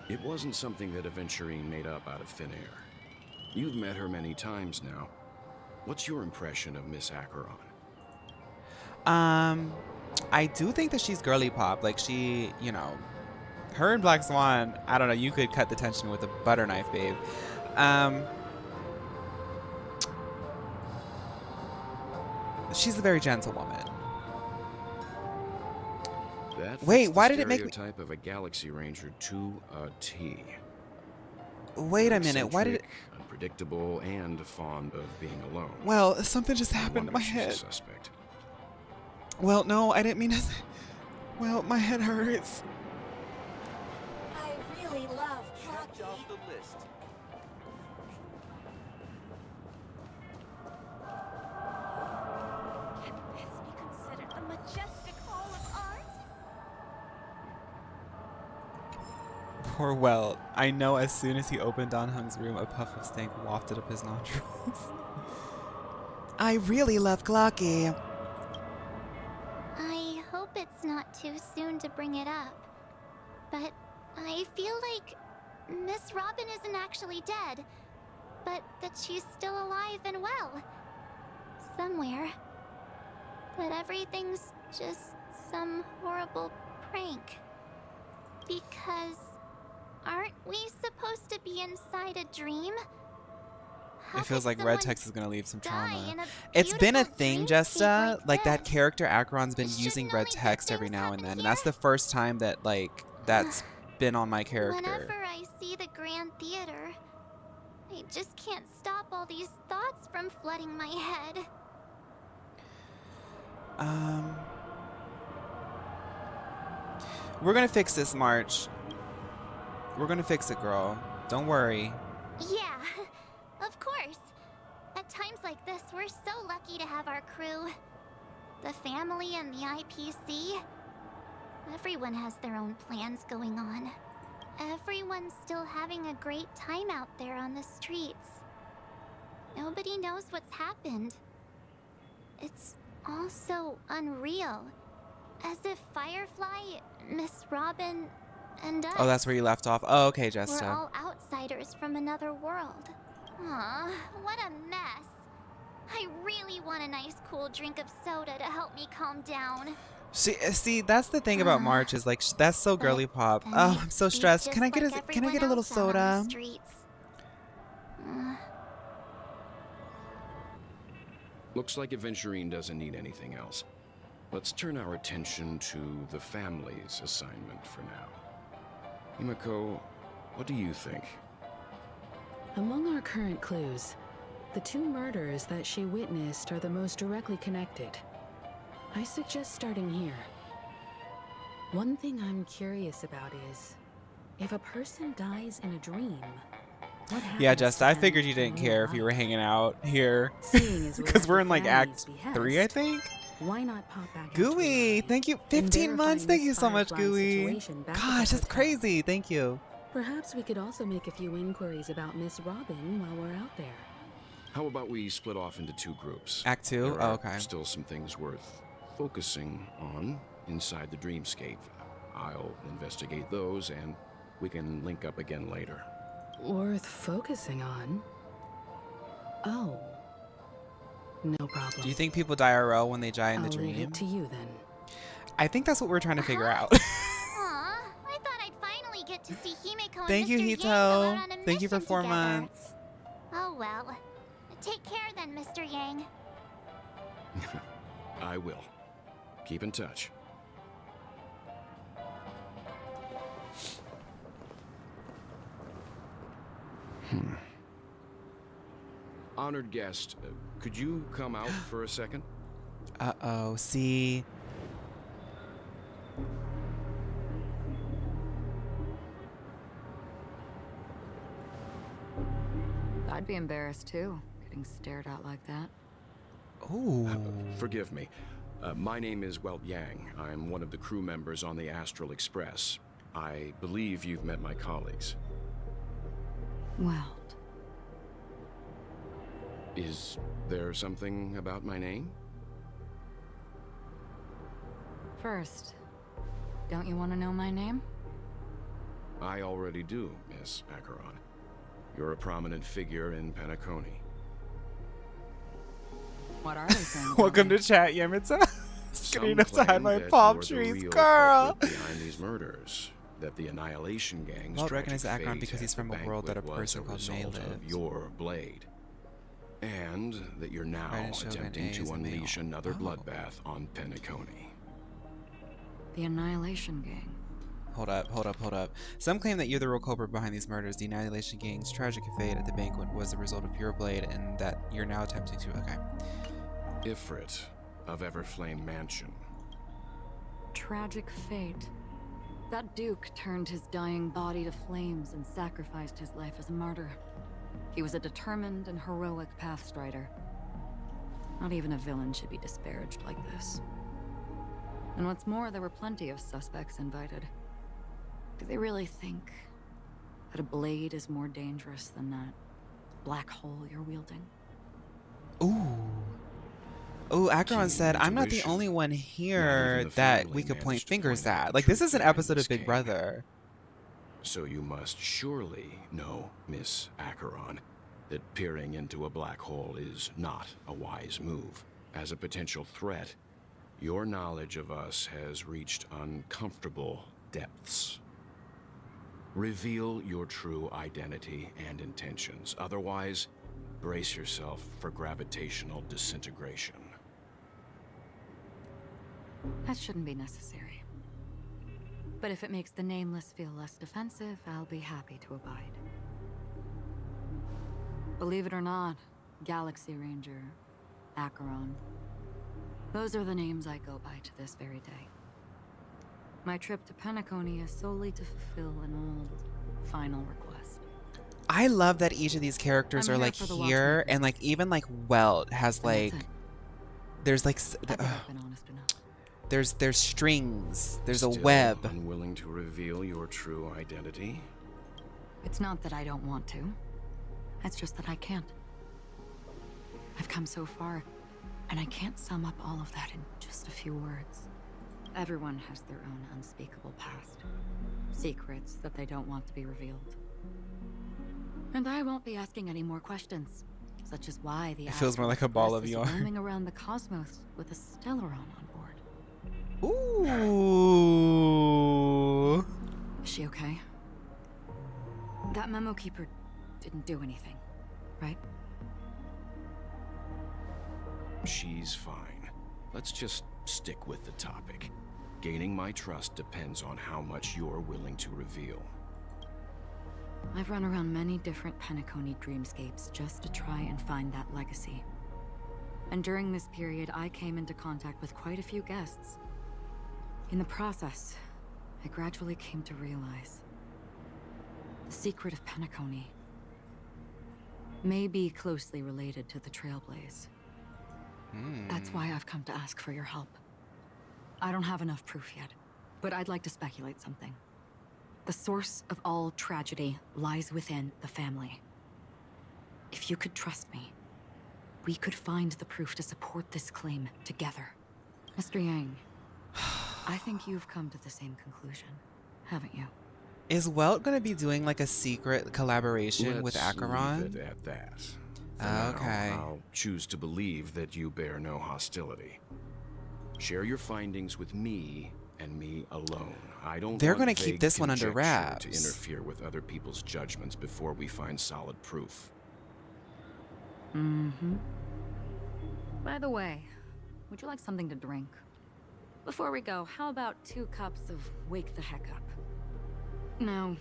It wasn't something that Aventurine made up out of thin air. You've met her many times now. What's your impression of Miss Acheron? I do think that she's girly pop. Like, she, you know, her and Black Swan, I don't know, you could cut the tension with a butter knife, babe. She's a very gentle woman. That Wait, fits why the did it make me... stereotype of a Galaxy Ranger to a T. Wait a minute, why did it... Eccentric, unpredictable, and fond of being alone. Well, something just No happened to wonder my she's head. a suspect. Well, no, I didn't mean to... Well, my head hurts. I really love Checked hockey. off the list. Can this be considered a majestic hall of art? Poor Welt. I know as soon as he opened Don Hung's room, a puff of stank wafted up his nostrils. I really love Glocky. I hope it's not too soon to bring it up, but I feel like Miss Robin isn't actually dead, but that she's still alive and well. Somewhere. But everything's just some horrible prank. Because aren't we supposed to be inside a dream? How It feels could like Red someone Text is gonna leave some die trauma. in a It's been a beautiful thing, dreamscape Jesta. Like that this? character Acheron's been Shouldn't using only red good text every things now and happen then, and here? that's the first time that like that's been on my character. Whenever I see the Grand Theater, I just can't stop all these thoughts from flooding my head. We're gonna fix this, March. We're gonna fix it, girl. Don't worry. Yeah, of course. At times like this, we're so lucky to have our crew. The family and the IPC. Everyone has their own plans going on. Everyone's still having a great time out there on the streets. Nobody knows what's happened. It's all so unreal. As if Firefly, Miss Robin, and us Oh, that's where you left off. Oh, okay, we're Jesta. all outsiders from another world. Aw, what a mess. I really want a nice cool drink of soda to help me calm down. See, that's the thing about March is like that's so But girly pop. then Oh, I'd I'm so be stressed. just Can I get like a everyone little else out on the soda? streets. Looks like Aventurine doesn't need anything else. Let's turn our attention to the family's assignment for now. Himiko, what do you think? Among our current clues, the two murders that she witnessed are the most directly connected. I suggest starting here. One thing I'm curious about is, if a person dies in a dream, what happens Yeah, to Jesta, I them figured you in didn't real care if you were life? hanging out here. Seeing as we're Because at we're the in like family's Act 3, I behest, think. Why not pop back after Gooey, a thank you. and 15 verify months. Thank Miss you so much, Firefly's Gooey. situation back at the Gosh, that's hotel. crazy. Thank you. Perhaps we could also make a few inquiries about Miss Robin while we're out there. How about we split off into two groups? Act 2? There Oh, are okay. still some things worth focusing on inside the dreamscape. I'll investigate those, and we can link up again later. Worth focusing on? Oh. No problem. Do you think people die IRL when they die in the I'll leave dream? it to you then. I think that's what we're trying to figure out. Aw, I thought I'd finally get to see Himeko Thank and you, Mr. Yang go out Hito. on a Thank you for mission 4 together. months. Oh well. Take care then, Mr. Yang. I will. Keep in touch. Honored guest, could you come out for a second? Uh-oh, see? I'd be embarrassed too, getting stared at like that. Ooh. Forgive me. My name is Welt Yang. I'm one of the crew members on the Astral Express. I believe you've met my colleagues. Well, Is there something about my name? first, don't you want to know my name? I already do, Miss Acheron. You're a prominent figure in Penacony. What are they saying? about Welcome me? to chat, Yamitsa. Some Screen up to hide claim my that palm you're the trees, real girl. culprit behind these murders. That the Annihilation Gang's Walt tragic recognized Acheron fate because he's at the from a world that a banquet was person called May result of lived. your blade. And that you're now Right, Shogun attempting A is to a male. unleash another Oh. bloodbath on Penacony. The Annihilation Gang. Hold up. Some claim that you're the real culprit behind these murders. The Annihilation Gang's tragic fate at the banquet was the result of your blade, and that you're now attempting to... Okay. Ifrit of Everflame Mansion. Tragic fate. That Duke turned his dying body to flames and sacrificed his life as a martyr. He was a determined and heroic pathstrider. Not even a villain should be disparaged like this. And what's more, there were plenty of suspects invited. Do they really think that a blade is more dangerous than that black hole you're wielding? Ooh, Acheron Keen said, I'm not the intuition. only one Not here even the that family we could point managed to fingers point out at. the Like, this truth is an behind episode this of Big game. Brother. So you must surely know, Miss Acheron, that peering into a black hole is not a wise move. As a potential threat, your knowledge of us has reached uncomfortable depths. Reveal your true identity and intentions. Otherwise, brace yourself for gravitational disintegration. That shouldn't be necessary. But if it makes the Nameless feel less defensive, I'll be happy to abide. Believe it or not, Galaxy Ranger, Acheron. Those are the names I go by to this very day. My trip to Penacony is solely to fulfill an old, final request. I love that each of these characters I'm are here like for the here, Watchmaker's and like legacy. even like Welt has And like that's it. there's like I think I've been honest enough. there's strings, there's a Still web. unwilling to reveal your true identity? It's not that I don't want to. It's just that I can't. I've come so far, and I can't sum up all of that in just a few words. Everyone has their own unspeakable past. Secrets that they don't want to be revealed. And I won't be asking any more questions, such as why the It feels more like a ball of Express is yarn. roaming around the cosmos with a Stellaron on board. Ooh. Is she okay? That memo keeper didn't do anything, right? She's fine. Let's just stick with the topic. Gaining my trust depends on how much you're willing to reveal. I've run around many different Penacony dreamscapes just to try and find that legacy. And during this period, I came into contact with quite a few guests. In the process, I gradually came to realize the secret of Penacony may be closely related to the Trailblaze. That's why I've come to ask for your help. I don't have enough proof yet, but I'd like to speculate something. The source of all tragedy lies within the family. If you could trust me, we could find the proof to support this claim together. Mr. Yang, I think you've come to the same conclusion, haven't you? Is Welt gonna be doing like a secret collaboration with Let's leave Acheron? it at that. For now, Okay. I'll choose to believe that you bear no hostility. Share your findings with me and me alone. I don't They're want gonna keep vague this one under conjecture wraps. to interfere with other people's judgments before we find solid proof. Mm-hmm. By the way, would you like something to drink? Before we go, how about 2 cups of Wake the Heck Up? No,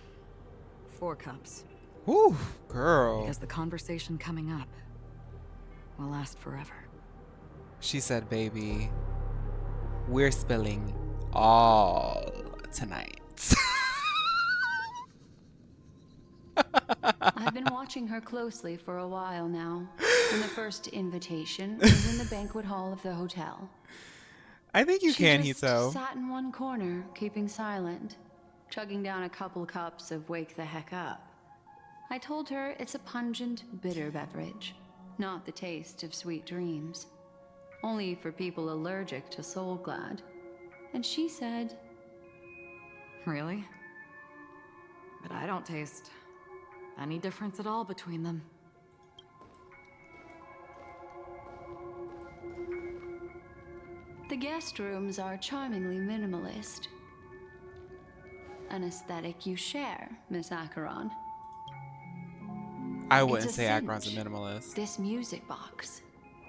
4 cups. Whew, girl. Because the conversation coming up will last forever. She said, baby, we're spilling all tonight. I've been watching her closely for a while now. And the first invitation was in the banquet hall of the hotel. I think you She can, just Hito. sat in one corner, keeping silent, chugging down a couple cups of Wake the Heck Up. I told her it's a pungent, bitter beverage, not the taste of sweet dreams. Only for people allergic to Soul Glad. And she said, Really? But I don't taste any difference at all between them. the guest rooms are charmingly minimalist. An aesthetic you share, Miss Acheron. I It's wouldn't a say Acheron's a cinch. minimalist. This music box.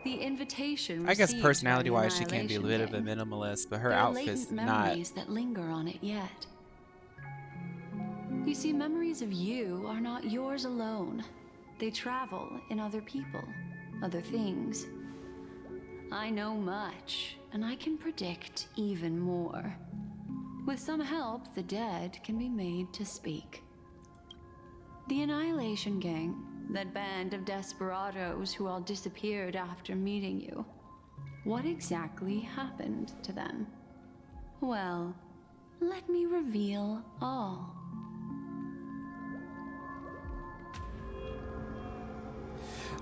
The invitation I guess received by the personality-wise, she can be a Annihilation bit of a Gang. minimalist, but her There are outfit's latent not. memories that linger on it yet. You see, memories of you are not yours alone. They travel in other people, other things. I know much, and I can predict even more. With some help, the dead can be made to speak. The Annihilation Gang, that band of desperados who all disappeared after meeting you. What exactly happened to them? Well, let me reveal all.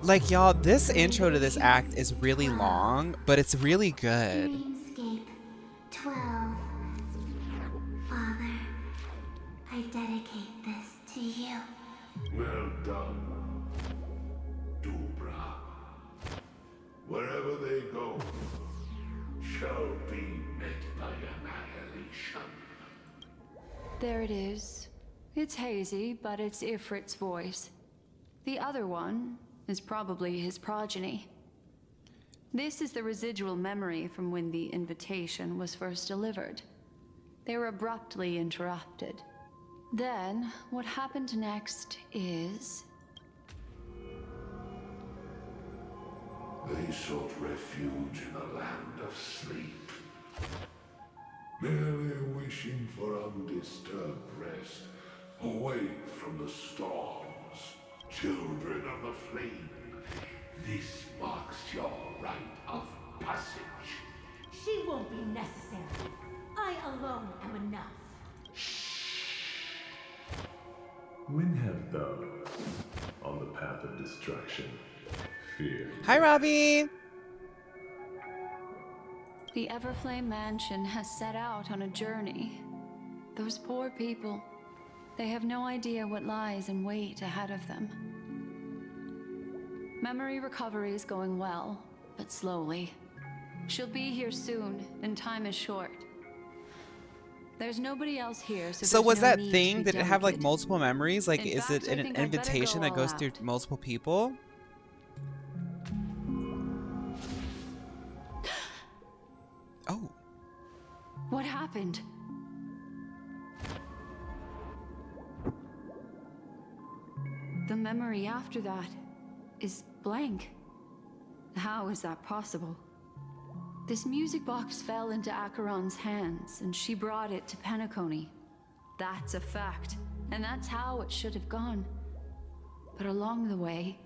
Like, y'all, this intro to this act is really long, but it's really good. Dreamscape 12. Father, I dedicate this to you. Well done, Dubra. Wherever they go, shall be met by annihilation. There it is. It's hazy, but it's Ifrit's voice. The other one is probably his progeny. This is the residual memory from when the invitation was first delivered. They were abruptly interrupted. Then, what happened next is... They sought refuge in a land of sleep, merely wishing for undisturbed rest, away from the storms. Children of the flame, this marks your rite of passage. She won't be necessary. I alone am enough. When have those on the path of destruction feared? Hi, Robbie! The Everflame Mansion has set out on a journey. Those poor people, they have no idea what lies in wait ahead of them. Memory recovery is going well, but slowly. She'll be here soon, and time is short. There's nobody else here, so So there's was no that need to thing, be did it have like delicate. multiple memories? Like, In is fact, it I an think I'd better invitation go that all goes through out. multiple people? Oh. What happened? The memory after that is blank. How is that possible? This music box fell into Acheron's hands, and she brought it to Penacony. That's a fact, and that's how it should have gone. But along the way...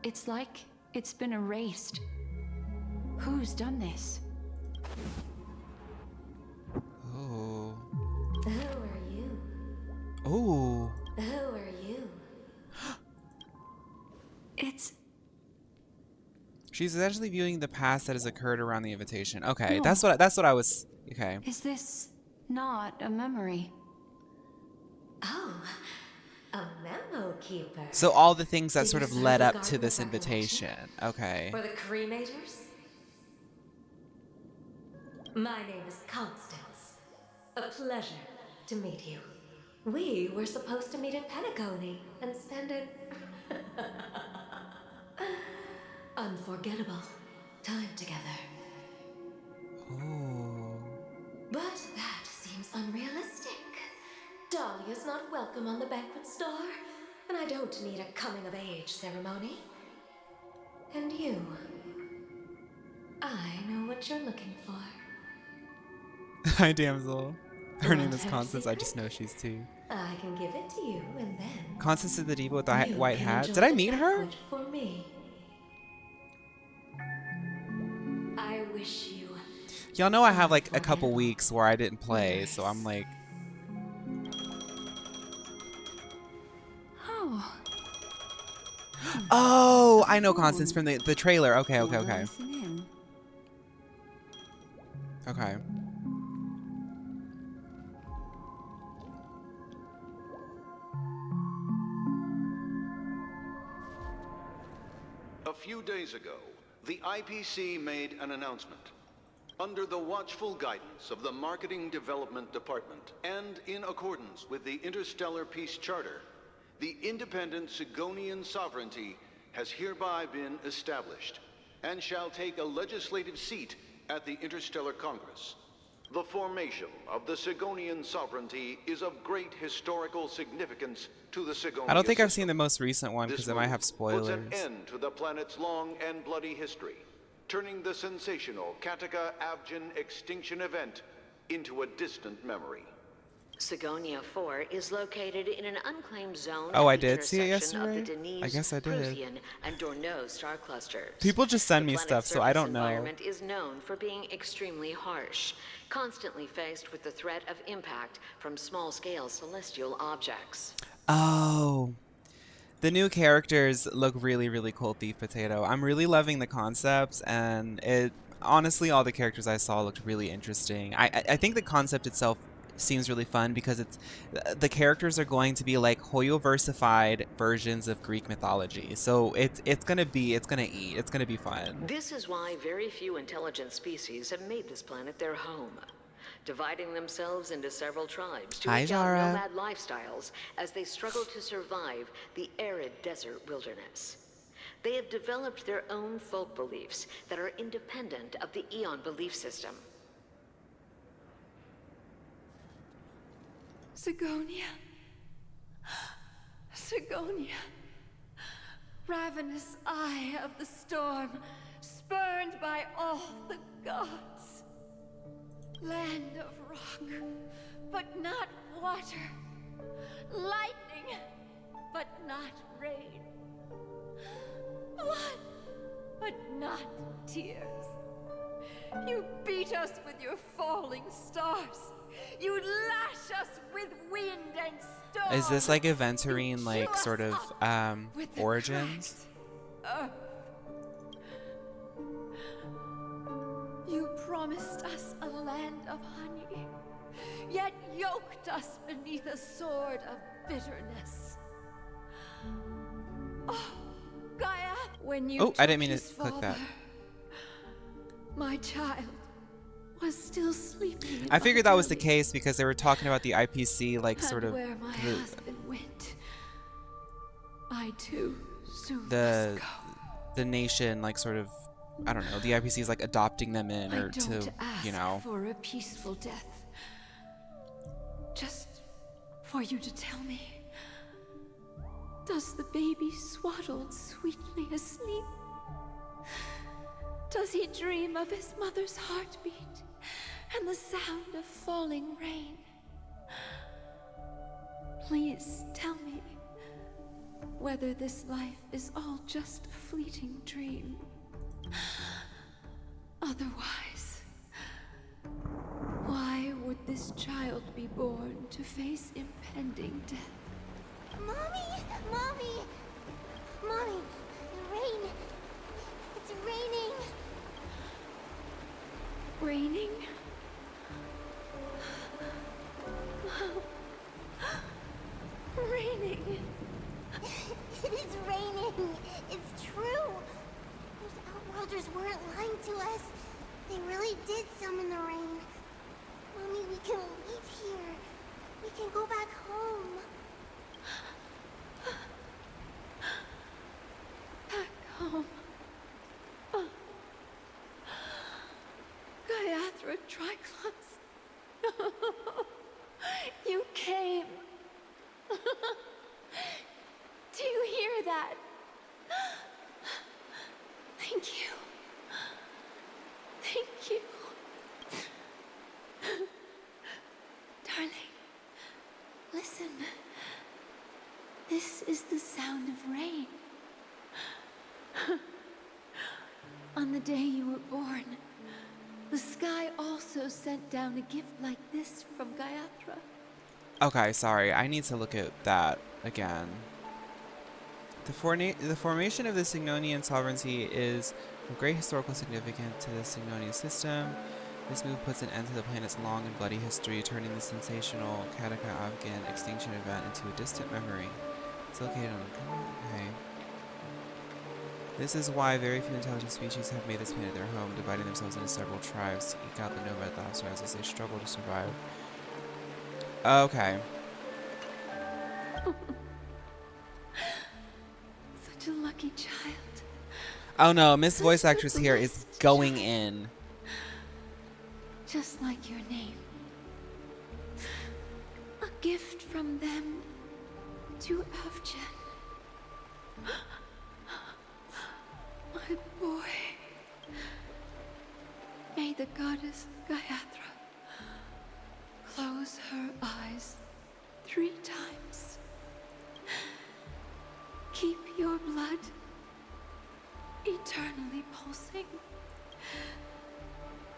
it's like it's been erased. Who's done this? Oh. Who are you? Oh. Who are you? It's... She's essentially viewing the past that has occurred around the invitation. Okay, No. that's what I was. Okay. Is this not a memory? Oh, a memo keeper. So all the things that Did sort you of serve led the up to Garden this of Recollection? invitation. Okay. For the cremators? My name is Constance. A pleasure to meet you. We were supposed to meet in Penacony and spend an unforgettable time together. Oh. But that seems unrealistic. Dahlia's not welcome on the banquet star, and I don't need a coming-of-age ceremony. And you, I know what you're looking for. Hi, damsel. Her name Want is her Constance. I secret? just know she's two. I can give it to you, and then Constance is the diva with the you white can hat. enjoy Did I the meet her? banquet for me. I wish you. Y'all know I have like a couple weeks where I didn't play, so I'm like, Oh. oh, I know Constance from the trailer. Okay, okay, Wanna okay. listen in? Okay. A few days ago, the IPC made an announcement. Under the watchful guidance of the Marketing Development Department, and in accordance with the Interstellar Peace Charter, the independent Sigonian sovereignty has hereby been established, and shall take a legislative seat at the Interstellar Congress. The formation of the Sigonian sovereignty is of great historical significance to the Sigonian I don't think I've system. seen the most recent one because This it might move have puts spoilers. an end to the planet's long and bloody history, turning the sensational Kataka-Abjin extinction event into a distant memory. Sigonia 4 is located in an unclaimed zone Oh, at I the did see it intersection of yesterday? the Denise, I guess I did. Procyon, and Dorneau star clusters. People just send The me planet's stuff, so I surface don't know. environment is known for being extremely harsh, constantly faced with the threat of impact from small-scale celestial objects. Oh. The new characters look really, really cool, Thief Potato. I'm really loving the concepts, and honestly, all the characters I saw looked really interesting. I think the concept itself seems really fun because the characters are going to be like Hoyoversified versions of Greek mythology. So it's gonna eat. It's gonna be fun. This is why very few intelligent species have made this planet their home, dividing themselves into several tribes to Hi, eke out Zara. nomad lifestyles as they struggle to survive the arid desert wilderness. They have developed their own folk beliefs that are independent of the Eon belief system. Sigonia. Sigonia. Ravenous eye of the storm, spurned by all the gods. Land of rock, but not water. Lightning, but not rain. Blood, but not tears. You beat us with your falling stars. You lash us with wind and storm. Is this like Aventurine, like Chew sort us of up with the origins? cracked earth. You promised us a land of honey, yet yoked us beneath a sword of bitterness. Oh, Gaia, when you I didn't mean to took his click that. father, my child was still sleeping. in I my figured that was the belly. case because they were talking about the IPC, like And sort of where my husband went, I too soon the must go. the nation, like sort of, I don't know, the IPC is like adopting them in, I or don't to, ask you know. for a peaceful death. Just for you to tell me, does the baby swaddled sweetly asleep? Does he dream of his mother's heartbeat and the sound of falling rain? Please tell me whether this life is all just a fleeting dream. Otherwise, why would this child be born to face impending death? Mommy! Mommy! Mommy! Rain! It's raining. Raining? Raining. It is raining. It's true. Those Outworlders weren't lying to us. They really did summon the rain. Mommy, we can leave here. We can go back home. Back home. Gaiathra Triclops. You came. Do you hear that? Thank you. Thank you. Darling, listen. This is the sound of rain. On the day you were born, the sky also sent down a gift like this from Gaiathra. Okay, sorry. I need to look at that again. The formation of the Signonian sovereignty is of great historical significance to the Signonian system. This move puts an end to the planet's long and bloody history, turning the sensational Kataka-Afghan extinction event into a distant memory. It's located on the... Okay. This is why very few intelligent species have made this planet their home, dividing themselves into several tribes to eke out the nomad lifestyles as they struggle to survive. Okay. Such a lucky child. Oh no, Miss Voice Actress here is going in. Just like your name. A gift from them to Avgen. My boy. May the goddess Gaiathra close her eyes 3 times. Keep your blood eternally pulsing.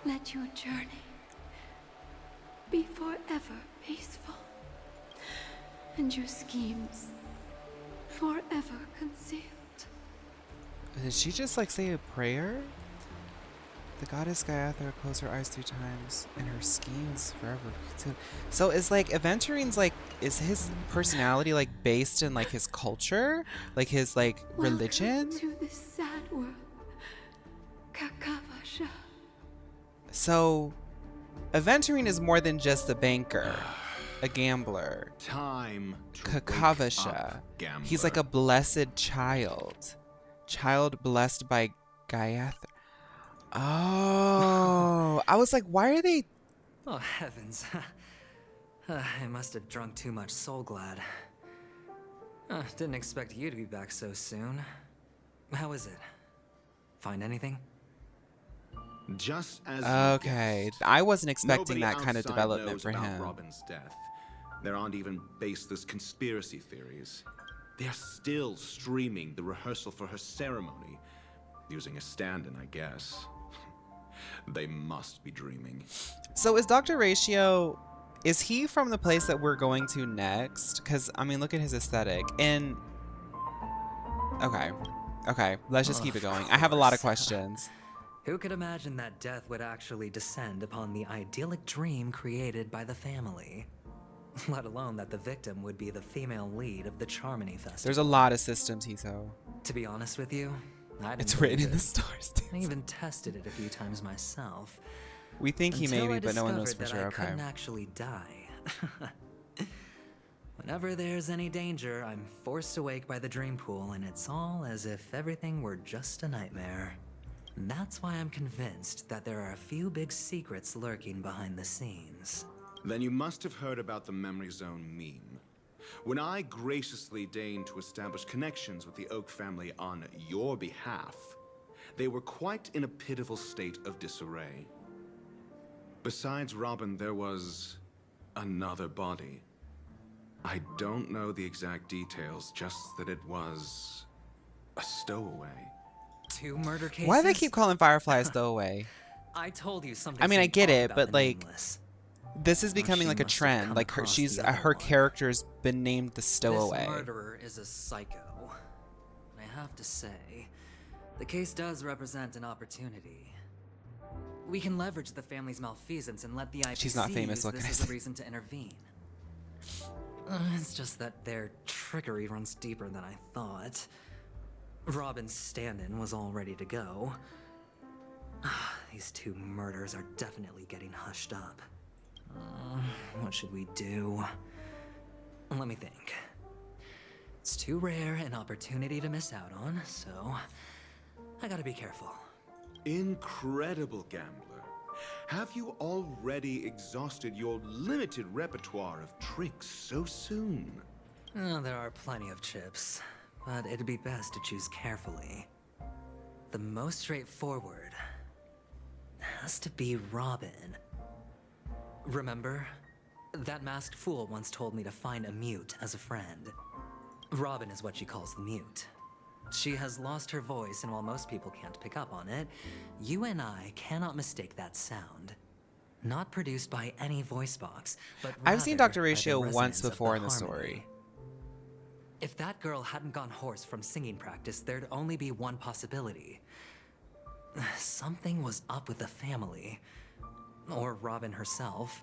Let your journey be forever peaceful, and your schemes forever concealed. Did she just like say a prayer? The goddess Gaiathra closed her eyes 3 times, and her schemes forever concealed. So is like Aventurine's like, is his personality like based in like his culture, like his like religion? Welcome to this sad world, Kakavasha. So Aventurine is more than just a banker, a gambler. Time to Kakavasha. gambler. He's like a blessed child. Child blessed by Gaiathra. Oh, I was like, why are they? Oh, heavens. I must have drunk too much Soul Glad. Didn't expect you to be back so soon. How is it? Find anything? Just as Okay, I wasn't expecting Nobody that kind of outside development knows for about him. Robin's death. There aren't even baseless conspiracy theories. They're still streaming the rehearsal for her ceremony, using a stand-in, I guess. They must be dreaming. So is Dr. Ratio, is he from the place that we're going to next? Because, I mean, look at his aesthetic. And, okay, let's just keep it going. I have a lot of questions. Who could imagine that death would actually descend upon the idyllic dream created by the family? Let alone that the victim would be the female lead of the Charmony Festival. There's a lot of systems, Hito. To be honest with you, I didn't It's written believe in the it. stars. I even tested it a few times myself. We think he may be, but no one knows for Until I sure. discovered that I Okay. couldn't actually die. Whenever there's any danger, I'm forced awake by the dream pool, and it's all as if everything were just a nightmare. And that's why I'm convinced that there are a few big secrets lurking behind the scenes. Then you must have heard about the Memory Zone meme. When I graciously deigned to establish connections with the Oak family on your behalf, they were quite in a pitiful state of disarray. Besides Robin, there was another body. I don't know the exact details, just that it was a stowaway. 2 murder cases? Why do they keep calling Firefly a stowaway? I told you something. I mean, I seemed get off it, about but the like, Nameless. this is becoming she like a must have trend. come Like across she's the other her one. character's been named the stowaway. This murderer is a psycho. And I have to say, The case does represent an opportunity. We can leverage the family's malfeasance and let the IPC She's not famous, use what can this I as a say? reason to intervene. It's just that their trickery runs deeper than I thought. Robin's stand-in was all ready to go. These two murders are definitely getting hushed up. What should we do? Let me think. It's too rare an opportunity to miss out on, so I gotta be careful. Incredible gambler. Have you already exhausted your limited repertoire of tricks so soon? Oh, there are plenty of chips, but it'd be best to choose carefully. The most straightforward has to be Robin. Remember? That masked fool once told me to find a mute as a friend. Robin is what she calls the mute. She has lost her voice, and while most people can't pick up on it, you and I cannot mistake that sound. Not produced by any voice box, but I've seen rather Dr. by the Ratio once resonance of before in the harmony. story. If that girl hadn't gone hoarse from singing practice, there'd only be one possibility. Something was up with the family. Or Robin herself.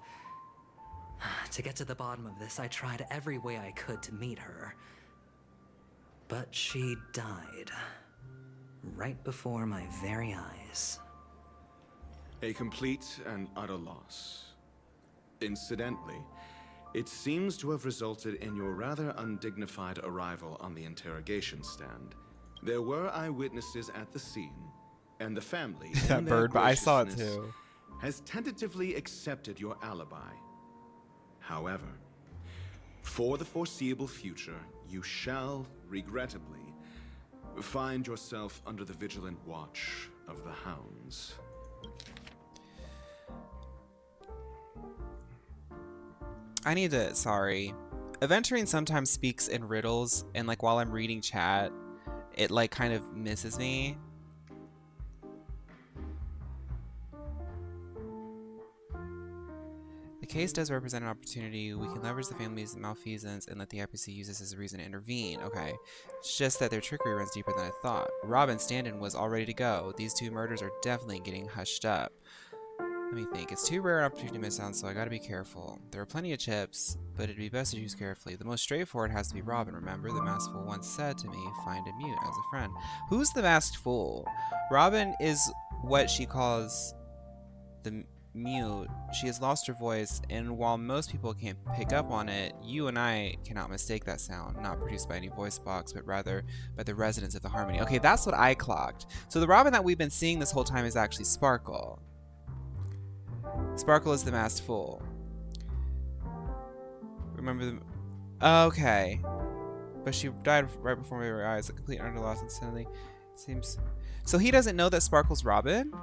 To get to the bottom of this, I tried every way I could to meet her. But she died. Right before my very eyes. A complete and utter loss. Incidentally, it seems to have resulted in your rather undignified arrival on the interrogation stand. There were eyewitnesses at the scene, and the family, That in their bird, but I saw it graciousness, too. has tentatively accepted your alibi. However, for the foreseeable future, you shall, regrettably, find yourself under the vigilant watch of the hounds. I need to, sorry. Aventurine sometimes speaks in riddles, and like while I'm reading chat, it like kind of misses me. The case does represent an opportunity. We can leverage the family's malfeasance and let the IPC use this as a reason to intervene. Okay. It's just that their trickery runs deeper than I thought. Robin's stand-in was all ready to go. These two murders are definitely getting hushed up. Let me think. It's too rare an opportunity to miss out, so I gotta be careful. There are plenty of chips, but it'd be best to choose carefully. The most straightforward has to be Robin, remember? The masked fool once said to me, find a mute as a friend. Who's the masked fool? Robin is what she calls the mute. She has lost her voice, and while most people can't pick up on it, you and I cannot mistake that sound, not produced by any voice box, but rather by the resonance of the harmony. Okay, that's what I clocked. So the Robin that we've been seeing this whole time is actually Sparkle. Sparkle is the masked fool. Remember the... Okay. But she died right before my very eyes. A complete under loss instantly. Seems... So he doesn't know that Sparkle's Robin?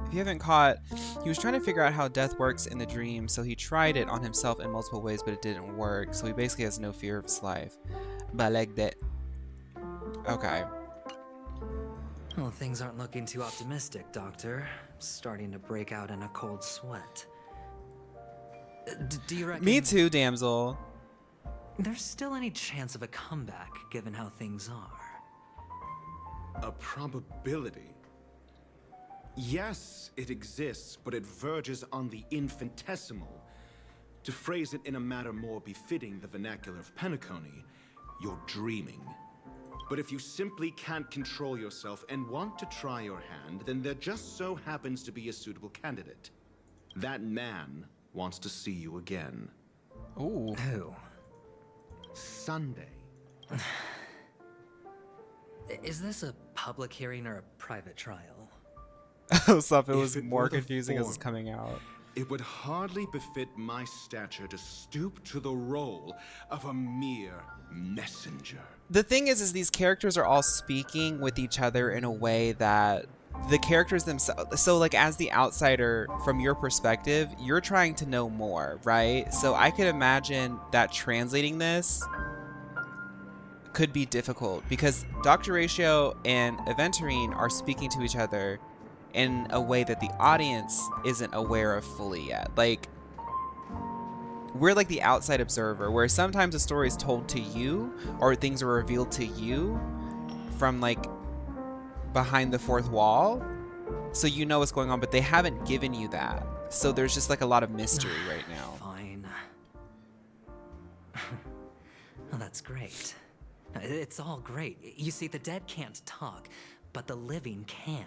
If you haven't caught, he was trying to figure out how death works in the dream, so he tried it on himself in multiple ways, but it didn't work. So he basically has no fear of his life. But like that. Okay. Well, things aren't looking too optimistic, Doctor. Starting to break out in a cold sweat. Do you reckon... Me too, damsel. There's still any chance of a comeback, given how things are? A probability? Yes, it exists, but it verges on the infinitesimal. To phrase it in a manner more befitting the vernacular of Penacony, you're dreaming. But if you simply can't control yourself and want to try your hand, then there just so happens to be a suitable candidate. That man wants to see you again. Ooh. Who? Sunday. Is this a public hearing or a private trial? Oh, stuff. It If was it more were the confusing as it's former, coming out. It would hardly befit my stature to stoop to the role of a mere messenger. The thing is these characters are all speaking with each other in a way that the characters themselves, so like as the outsider from your perspective, you're trying to know more, right? So I could imagine that translating this could be difficult because Dr. Ratio and Aventurine are speaking to each other in a way that the audience isn't aware of fully yet. Like, we're like the outside observer, where sometimes a story is told to you or things are revealed to you from like behind the fourth wall, so you know what's going on, but they haven't given you that. So there's just like a lot of mystery right now. Fine. Well, that's great. It's all great. You see, the dead can't talk, but the living can.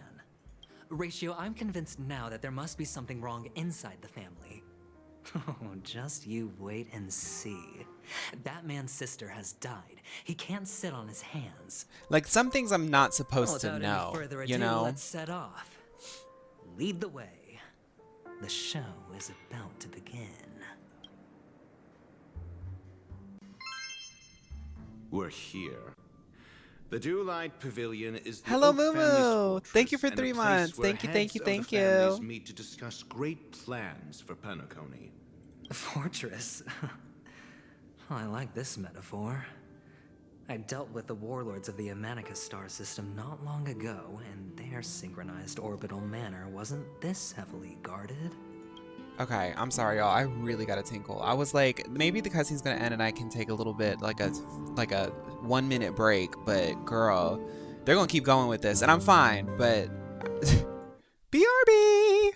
Ratio, I'm convinced now that there must be something wrong inside the family. Oh, just you wait and see. That man's sister has died. He can't sit on his hands. Like, some things I'm not supposed to Without know, any further ado, you know? let's set off. Lead the way. The show is about to begin. We're here. The Dewlight Pavilion is the Hello, Oak family's Mumu! fortress Thank you for and a 3 place months. where Thank you, heads thank you, of the thank families you. meet to discuss great plans for Penacony. Fortress? I like this metaphor. I dealt with the warlords of the Emanator star system not long ago, and their synchronized orbital manor wasn't this heavily guarded. Okay, I'm sorry, y'all. I really got a tinkle. I was like, maybe the cutscene's gonna end and I can take a little bit, like a 1 minute break. But girl, they're gonna keep going with this, and I'm fine. But BRB.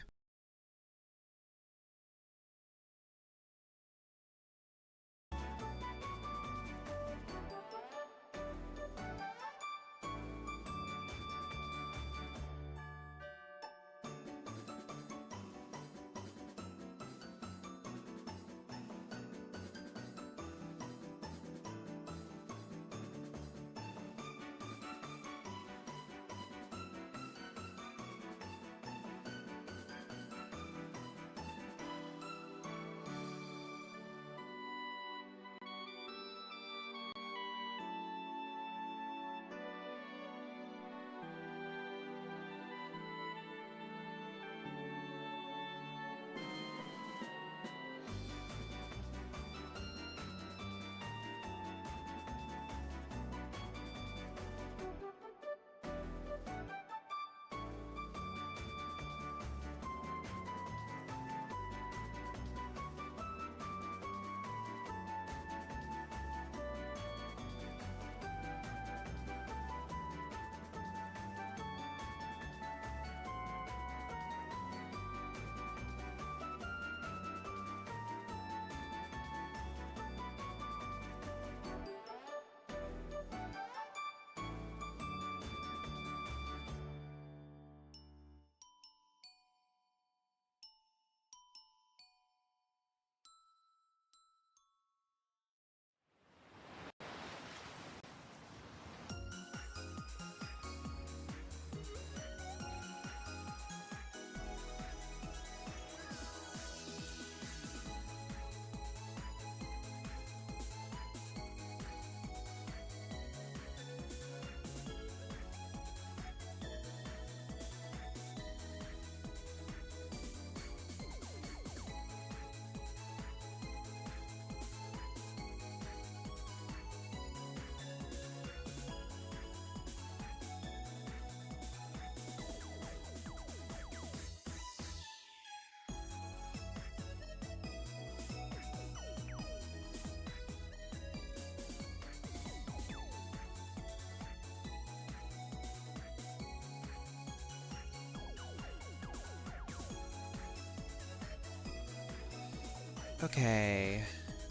Okay,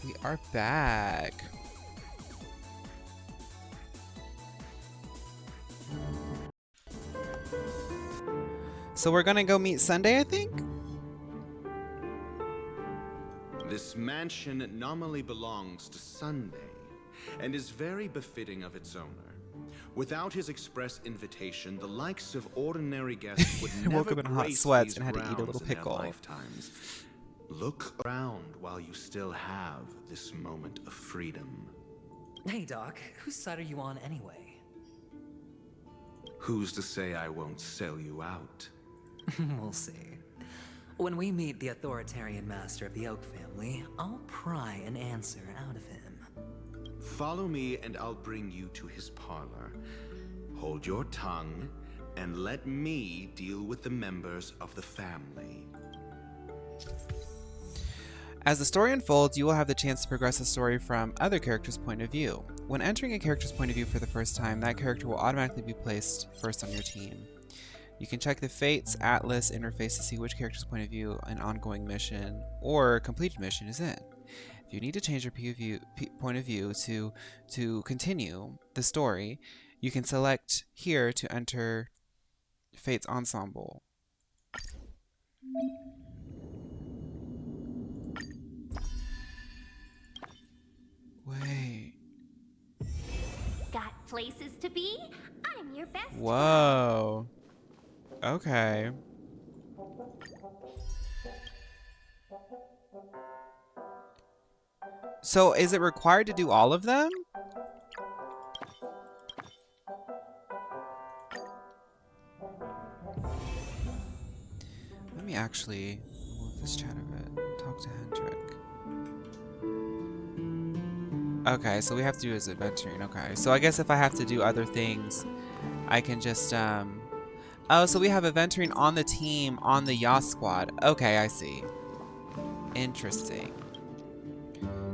we are back. So we're gonna go meet Sunday, I think? This mansion nominally belongs to Sunday, and is very befitting of its owner. Without his express invitation, the likes of ordinary guests would never woke up in hot grace sweats these and had to eat a grounds little in their pickle. lifetimes. Look around while you still have this moment of freedom. Hey, Doc, whose side are you on anyway? Who's to say I won't sell you out? We'll see. When we meet the authoritarian master of the Oak family, I'll pry an answer out of him. Follow me and I'll bring you to his parlor. Hold your tongue and let me deal with the members of the family. As the story unfolds, you will have the chance to progress the story from other characters' point of view. When entering a character's point of view for the first time, that character will automatically be placed first on your team. You can check the Fates Atlas interface to see which character's point of view an ongoing mission or completed mission is in. If you need to change your point of view to continue the story, you can select here to enter Fates Ensemble. Wait. Got places to be? I'm your best. Whoa. Okay. So is it required to do all of them? Let me actually move this chat a bit. Talk to Hendrik. Okay, so we have to do his Aventurine. Okay, so I guess if I have to do other things, I can just, Oh, so we have Aventurine on the team on the Yacht Squad. Okay, I see. Interesting.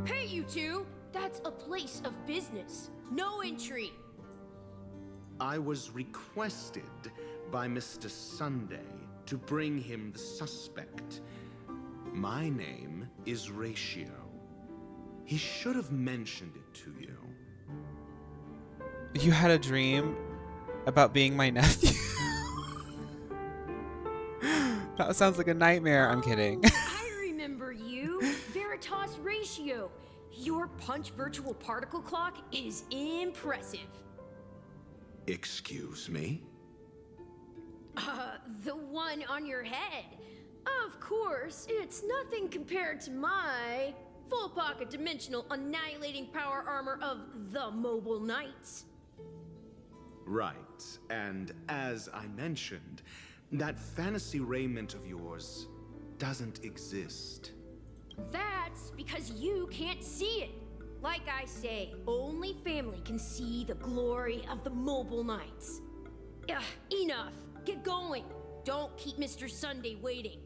Hey, you two! That's a place of business. No entry. I was requested by Mr. Sunday to bring him the suspect. My name is Ratio. He should have mentioned it to you. You had a dream about being my nephew? That sounds like a nightmare. I'm kidding. I remember you. Veritas Ratio. Your punch virtual particle clock is impressive. Excuse me? The one on your head. Of course, it's nothing compared to my full pocket dimensional annihilating power armor of the Mobile Knights. Right, and as I mentioned, that fantasy raiment of yours doesn't exist. That's because you can't see it. Like I say, only family can see the glory of the Mobile Knights. Ugh, enough. Get going. Don't keep Mr. Sunday waiting.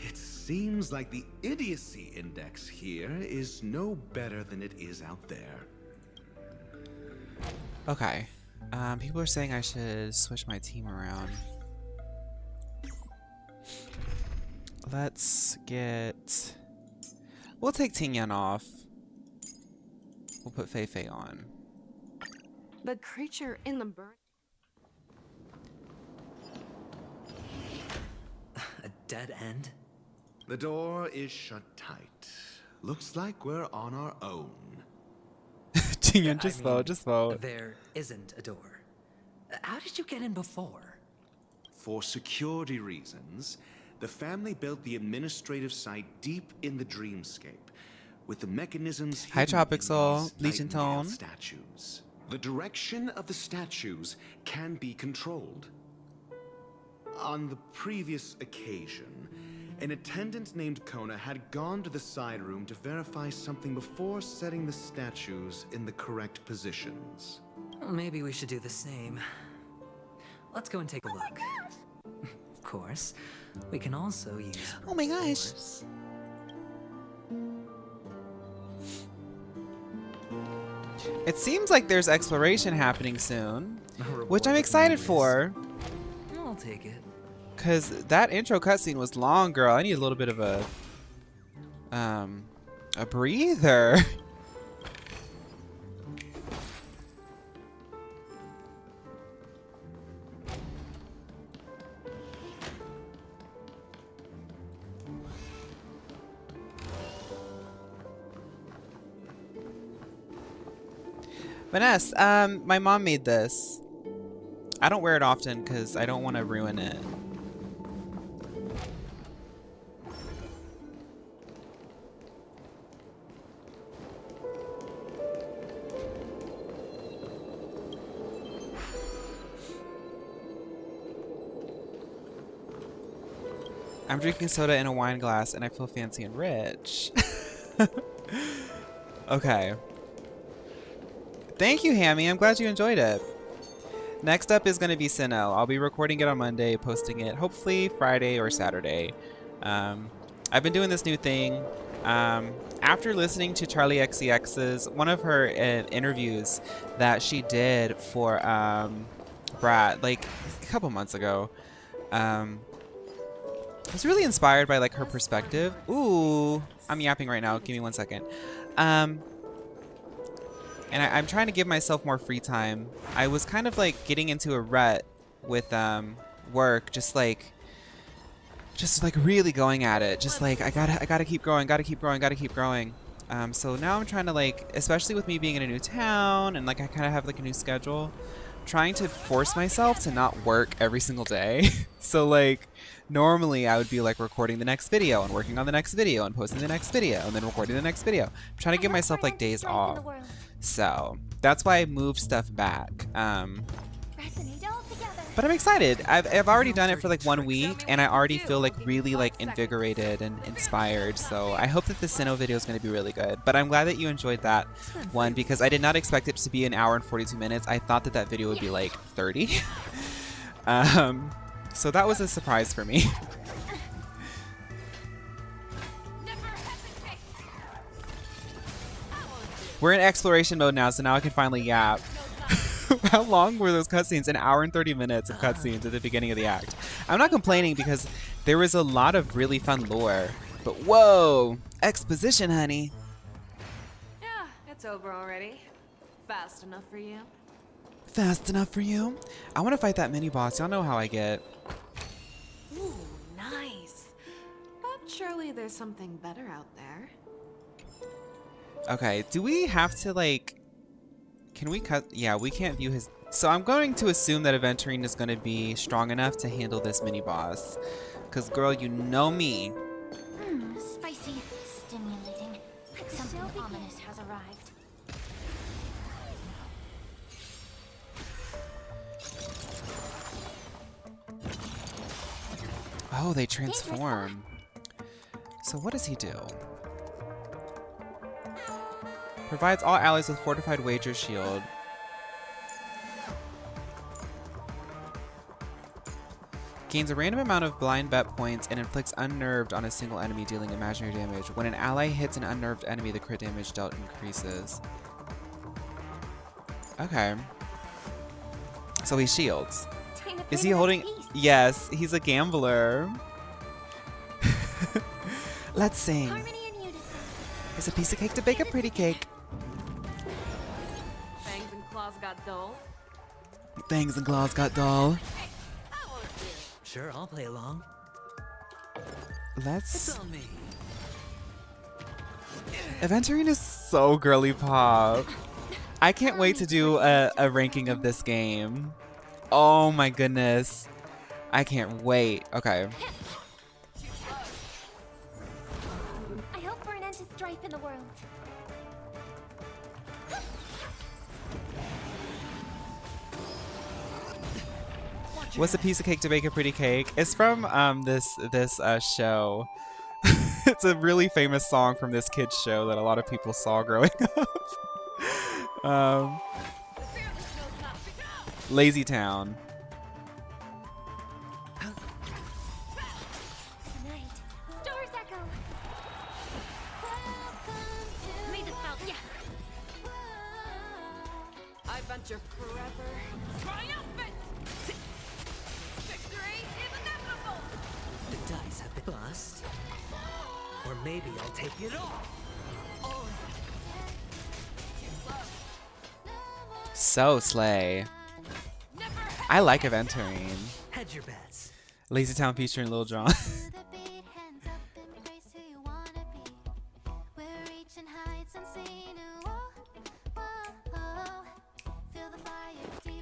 It seems like the idiocy index here is no better than it is out there. Okay. People are saying I should switch my team around. Let's get... We'll take Tingyan off. We'll put Fei Fei on. The creature in the burn. A dead end? The door is shut tight. Looks like we're on our own. Tingyan, just vote, just vote. There isn't a door. How did you get in before? For security reasons, the family built the administrative site deep in the dreamscape, with the mechanisms Hi, hidden in Tropixel, these Bleach and nightingale Tone. statues. The direction of the statues can be controlled. On the previous occasion, an attendant named Kona had gone to the side room to verify something before setting the statues in the correct positions. Well, maybe we should do the same. Let's go and take a look. Of course, we can also use... Oh my gosh. It seems like there's exploration happening soon, which I'm excited for. I'll take it. Cause that intro cutscene was long, girl. I need a little bit of a breather. Vanessa, my mom made this. I don't wear it often because I don't want to ruin it. I'm drinking soda in a wine glass and I feel fancy and rich. Okay. Thank you, Hammy. I'm glad you enjoyed it. Next up is going to be Sinnoh. I'll be recording it on Monday, posting it hopefully Friday or Saturday. I've been doing this new thing. After listening to Charlie XCX's one of her interviews that she did for Brat like a couple months ago, I was really inspired by like her perspective. Ooh, I'm yapping right now. Give me 1 second. And I'm trying to give myself more free time. I was kind of like getting into a rut with work, just like really going at it. Just like I gotta keep growing. So now I'm trying to like, especially with me being in a new town and like I kind of have like a new schedule, trying to force myself to not work every single day. So like normally I would be like recording the next video and working on the next video and posting the next video and then recording the next video. I'm trying to give myself like days off. So that's why I moved stuff back. But I'm excited. I've already done it for like 1 week and I already feel like really like invigorated and inspired. So I hope that the Sinnoh video is going to be really good. But I'm glad that you enjoyed that one because I did not expect it to be an hour and 42 minutes. I thought that that video would be like 30. So that was a surprise for me. We're in exploration mode now, so now I can finally yap. How long were those cutscenes? An hour and 30 minutes of cutscenes at the beginning of the act. I'm not complaining because there was a lot of really fun lore. But whoa! Exposition, honey! Yeah, it's over already. Fast enough for you? Fast enough for you? I want to fight that mini-boss. Y'all know how I get. Ooh, nice. But surely there's something better out there. Okay, do we have to like... Can we cut? Yeah, we can't view his... So I'm going to assume that Aventurine is going to be strong enough to handle this mini-boss. Because, girl, you know me. Spicy. Stimulating. Something ominous has arrived. Oh, they transform. So what does he do? Provides all allies with fortified wager shield. Gains a random amount of blind bet points and inflicts unnerved on a single enemy, dealing imaginary damage. When an ally hits an unnerved enemy, the crit damage dealt increases. Okay. So he shields. Is he holding... Yes, he's a gambler. Let's sing. It's a piece of cake to bake a pretty cake. Fangs and claws got dull. Fangs and claws got dull. Sure, I'll play along. Let's... It's on me. Aventurine is so girly pop. I can't wait to do a ranking of this game. Oh my goodness. I can't wait. Okay. I hope for an end to strife in the world. What's a piece of cake to bake a pretty cake? It's from this show. It's a really famous song from this kids show that a lot of people saw growing up. Lazy Town. Stars echo. Made this felt, yeah. I venture forever. Triumphant! Victory is inevitable! The dice have been bust. Or maybe I'll take it all. So slay. I like Aventurine. Hedge your bets. Lazy Town featuring Lil Jon.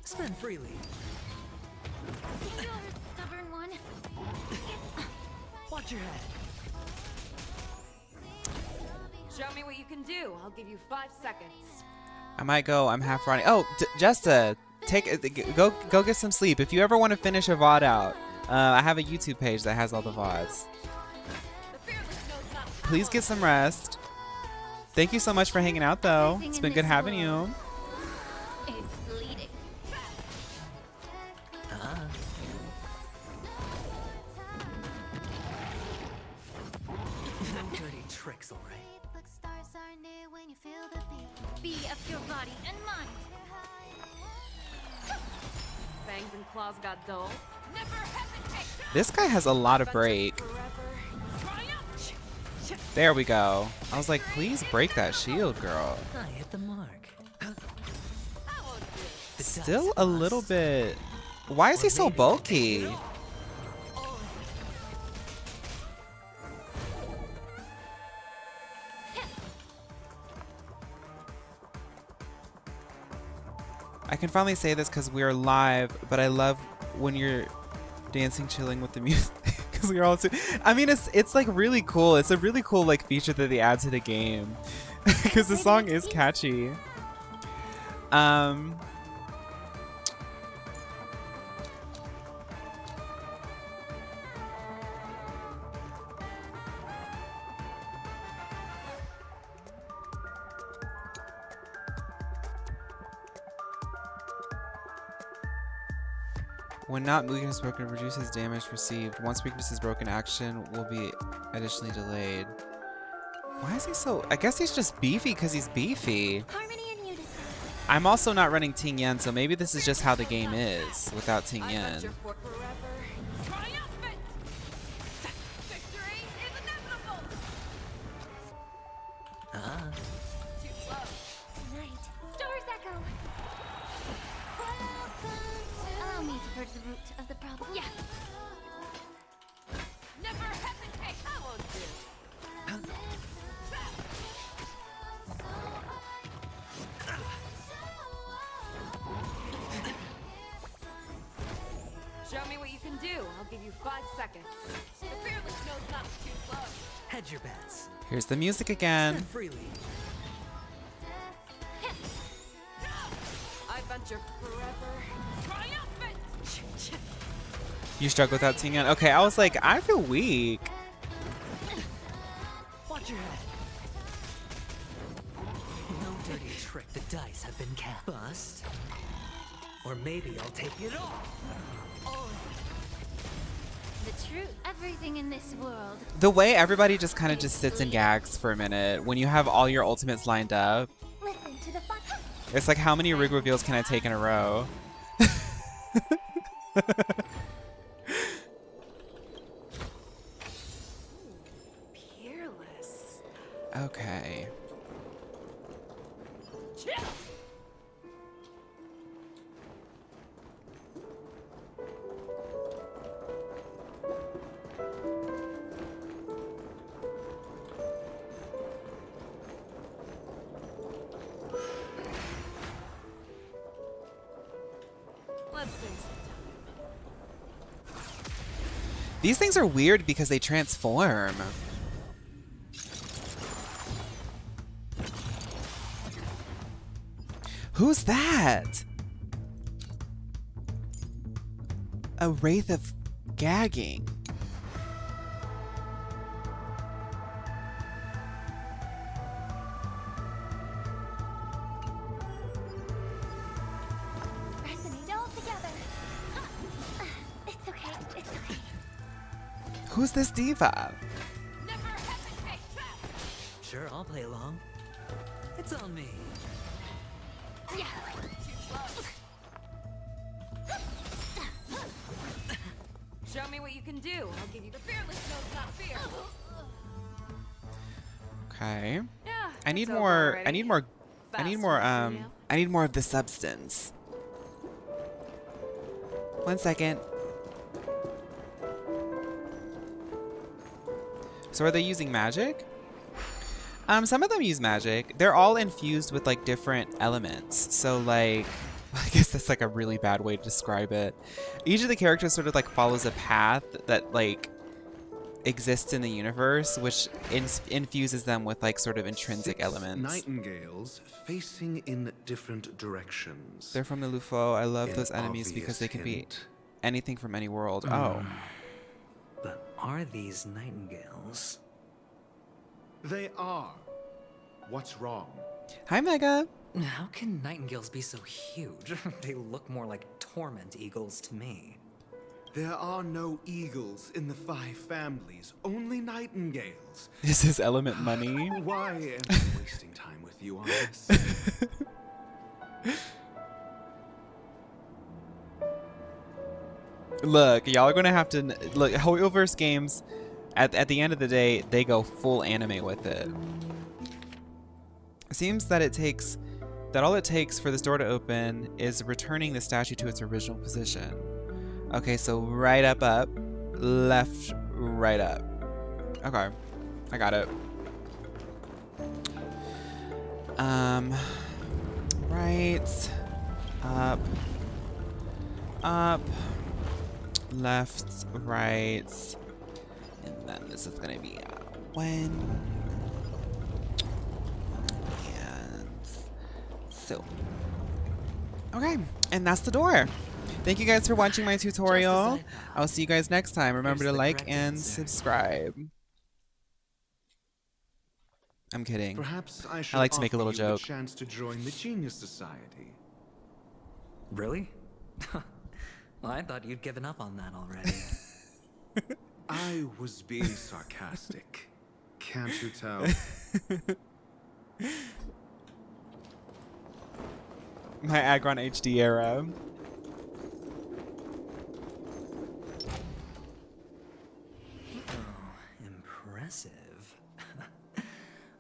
Spend freely. You're a stubborn one. Watch your head. Show me what you can do. I'll give you 5 seconds. I might go. I'm half running. Oh, Jesta, go get some sleep. If you ever want to finish a VOD out, I have a YouTube page that has all the VODs. Please get some rest. Thank you so much for hanging out, though. It's been good having you. It's bleeding. be of your body and mind. Fangs and claws got dull. Never hesitate. This guy has a lot of break. There we go. I was like, please break that shield, girl. I hit the mark. Still a little bit. Why is he so bulky? I can finally say this because we are live, but I love when you're dancing, chilling with the music. Because we're all too. I mean, it's like really cool. It's a really cool like feature that they add to the game because the song is catchy. When not weakness broken, reduces damage received. Once weakness is broken, action will be additionally delayed. Why is he so... I guess he's just beefy because he's beefy. I'm also not running Ting Yen, so maybe this is just how the game is without Ting Yen. Allow me to purge the root of the problem. Yeah. Never hesitate. I won't do. Show me what you can do. I'll give you 5 seconds. The fearless knows not too close. Hedge your bets. Here's the music again. Spend freely. I venture forever. Triumphant! You struck without Ting Yen? Okay, I was like, I feel weak. Watch your head. No dirty trick. The dice have been cast. Bust. Or maybe I'll take it off. The truth. Everything in this world. The way everybody just kind of just sits and gags for a minute when you have all your ultimates lined up. Listen to the fun. It's like, how many rig reveals can I take in a row? Peerless. Okay. Let's see. These things are weird because they transform. Who's that? A wraith of gagging. Resonate all together. It's okay. It's okay. Who's this diva? Never hesitate. Sure, I'll play along. It's on me. Yeah. Show me what you can do. I'll give you the fearless knows not fear. Okay. Yeah, I need it's over more. I already. need more. I need more. Fast for you. I need more of the substance. 1 second. So are they using magic? Some of them use magic. They're all infused with like different elements. So like, I guess that's like a really bad way to describe it. Each of the characters sort of like follows a path that like exists in the universe, which infuses them with like sort of intrinsic elements. Nightingales facing in different directions. They're from the Lufo. I love An those enemies because obvious they can be hint. anything from any world. Oh. But are these nightingales? They are. What's wrong? Hi, Mega. How can nightingales be so huge? They look more like torment eagles to me. There are no eagles in the 5 families, only nightingales. This is element money. Why am I wasting time with with you on this. Look, y'all are gonna have to look. Hoyoverse games, at the end of the day, they go full anime with it. It seems that all it takes for this door to open is returning the statue to its original position. Okay, so right up, left, right up. Okay, I got it. Right, up, left, right, and then this is gonna be when, and so. Okay, and that's the door. Thank you guys for watching my tutorial. I'll see you guys next time. Remember to like and subscribe. I'm kidding. Perhaps I like to make a little joke. The chance to join the Genius Society. Really? Well, I thought you'd given up on that already. I was being sarcastic. Can't you tell? My Acheron HD era. Oh, impressive.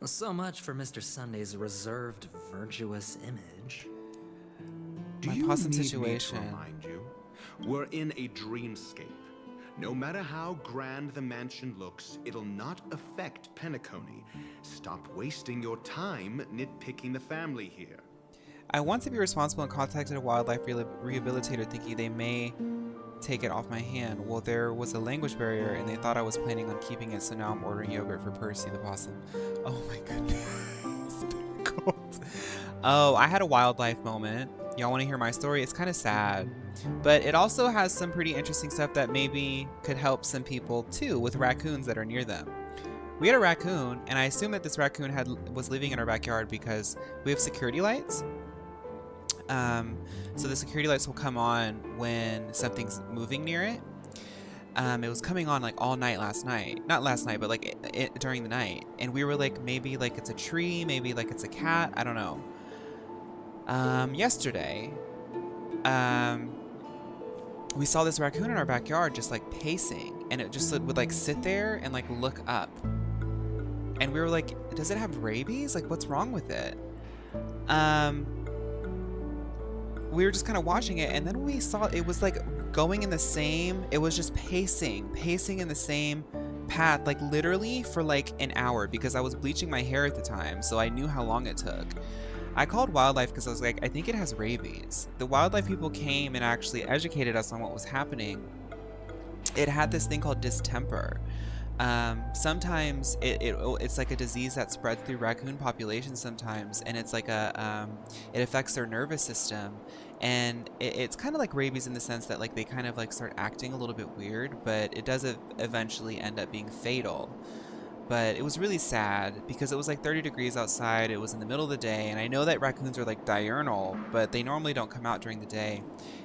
So much for Mr. Sunday's reserved, virtuous image. Do you need me to remind you? We're in a dreamscape. No matter how grand the mansion looks, it'll not affect Penacony. Stop wasting your time nitpicking the family here. I want to be responsible and contacted a wildlife rehabilitator thinking they may take it off my hand. Well, there was a language barrier and they thought I was planning on keeping it, so now I'm ordering yogurt for Percy the possum. Oh my goodness. Oh, I had a wildlife moment. Y'all want to hear my story? It's kind of sad, but it also has some pretty interesting stuff that maybe could help some people too with raccoons that are near them. We had a raccoon, and I assume that this raccoon was living in our backyard because we have security lights. So the security lights will come on when something's moving near it. It was coming on like all night last night. Not last night, but like during the night. And we were like, maybe like it's a tree, maybe like it's a cat. I don't know. Yesterday, we saw this raccoon in our backyard just like pacing. And it just would like sit there and like look up. And we were like, does it have rabies? Like, what's wrong with it? We were just kind of watching it, and then we saw it was like going in the same, it was just pacing in the same path, like literally for like an hour, because I was bleaching my hair at the time, so I knew how long it took. I called wildlife because I was like, I think it has rabies. The wildlife people came and actually educated us on what was happening. It had this thing called distemper. Sometimes it's like a disease that spreads through raccoon populations sometimes, and it's like it affects their nervous system, and it's kind of like rabies in the sense that like they kind of like start acting a little bit weird, but it does eventually end up being fatal. But it was really sad because it was like 30 degrees outside, it was in the middle of the day, and I know that raccoons are like diurnal, but they normally don't come out during the day,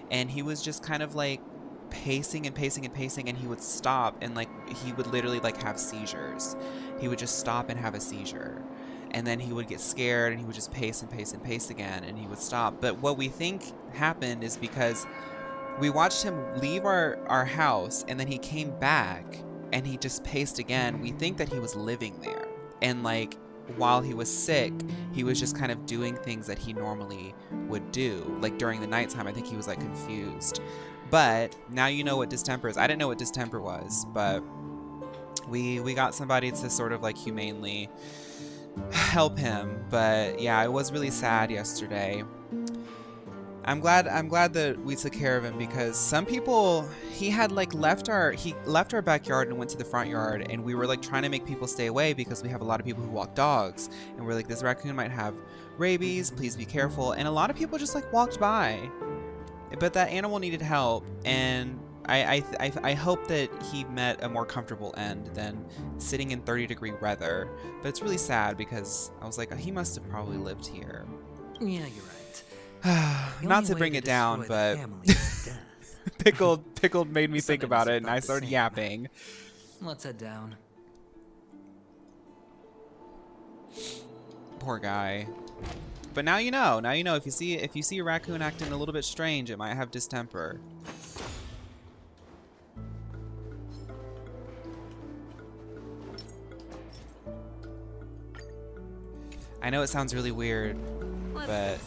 and he was just kind of like pacing and pacing and pacing, and he would stop and like he would literally like have seizures. He would just stop and have a seizure, and then he would get scared and he would just pace and pace and pace again, and he would stop. But what we think happened is because we watched him leave our house, and then he came back and he just paced again. We think that he was living there, and like while he was sick, he was just kind of doing things that he normally would do, like during the nighttime. I think he was like confused. But now you know what distemper is. I didn't know what distemper was, but we got somebody to sort of like humanely help him. But yeah, it was really sad yesterday. I'm glad that we took care of him, because some people, he left our backyard and went to the front yard, and we were like trying to make people stay away because we have a lot of people who walk dogs, and we're like, this raccoon might have rabies, please be careful. And a lot of people just like walked by. But that animal needed help, and I hope that he met a more comfortable end than sitting in 30-degree weather. But it's really sad because I was like, he must have probably lived here. Yeah, you're right. Not to bring it down, but Pickled made me think about it, and I started yapping. Let's head down. Poor guy. But now you know. Now you know. If you see a raccoon acting a little bit strange, it might have distemper. I know it sounds really weird, but